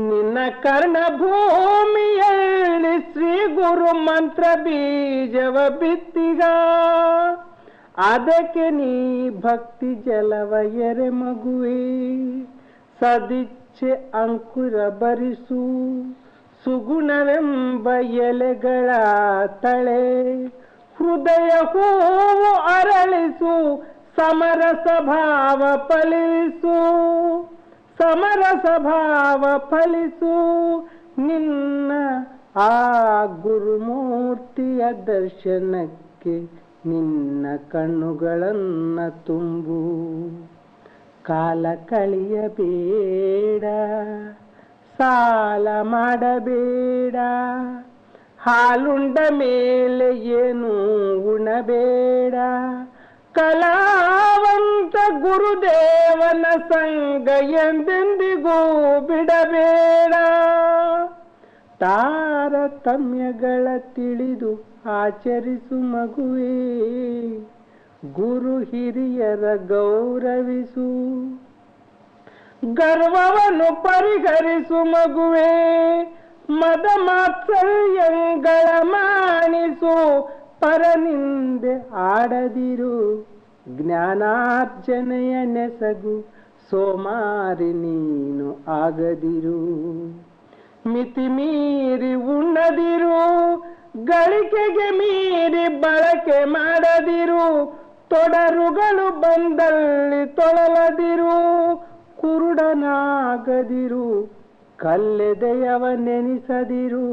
ನಿನ್ನ ಕರ್ಣ ಭೂಮಿಯಲ್ಲಿ ಶ್ರೀ ಗುರು ಮಂತ್ರ ಬೀಜವ ಬಿತ್ತಿಗ ಅದಕ್ಕೆ ನೀ ಭಕ್ತಿ ಜಲವ ಎರೆ ಮಗುವೆ ಸದಿಚ್ಛೆ ಅಂಕುರ ಬರಿಸು ಸುಗುಣವೆಂಬ ಎಲೆಗಳ ತಳೆ ಹೃದಯ ಹೂವು ಅರಳಿಸು ಸಮರಸ ಭಾವ ಫಲಿಸು ಸಮರಸ ಭಾವ ಫಲಿಸು ನಿನ್ನ ಆ ಗುರುಮೂರ್ತಿಯ ದರ್ಶನಕ್ಕೆ ನಿನ್ನ ಕಣ್ಣುಗಳನ್ನ ತುಂಬು ಕಾಲ ಕಳೆಯಬೇಡ ಸಾಲ ಮಾಡಬೇಡ ಹಾಲುಂಡ ಮೇಲೆ ಏನು ಉಣಬೇಡ ಕಲಾವಂತ ಗುರುದೇವನ ಸಂಗ ಎಂದೆಂದಿಗೂ ಬಿಡಬೇಡ ತಾರತಮ್ಯಗಳ ತಿಳಿದು ಆಚರಿಸು ಮಗುವೇ ಗುರು ಹಿರಿಯರ ಗೌರವಿಸು ಗರ್ವವನ್ನು ಪರಿಹರಿಸು ಮಗುವೇ ಮದ ಮಾತ್ಸರ್ಯಗಳ ಮಾಣಿಸು ಪರನಿಂದೆ ಆಡದಿರು ಜ್ಞಾನಾರ್ಜನೆಯ ನೆಸಗು ಸೋಮಾರಿ ನೀನು ಆಗದಿರು ಮಿತಿ ಮೀರಿ ಉಣ್ಣದಿರು ಗಳಿಕೆಗೆ ಮೀರಿ ಬಳಕೆ ಮಾಡದಿರು ತೊಡರುಗಳು ಬಂದಲ್ಲಿ ತೊಳಲದಿರು ಕುರುಡನಾಗದಿರು ಕಲ್ಲೆದೆಯವ ನೆನೆಸದಿರು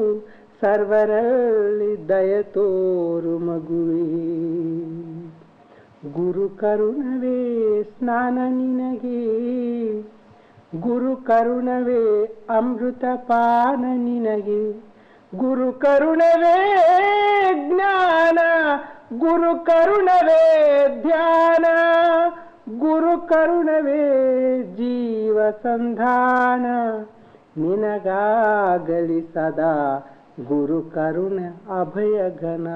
ಸರ್ವರಲ್ಲಿ ದಯ ತೋರು ಮಗುವೇ ಗುರು ಕರುಣವೇ ಸ್ನಾನ ನಿನಗೆ ಗುರು ಕರುಣವೇ ಅಮೃತ ಪಾನ ನಿನಗೆ ಗುರು ಕರುಣವೇ ಜ್ಞಾನ ಗುರು ಕರುಣವೇ ಧ್ಯಾನ ಗುರು ಕರುಣವೇ ಜೀವ ಸಂಧಾನ ನಿನಗಾಗಲಿ ಸದಾ ಗುರು ಕರುಣ ಅಭಯ ಘನ.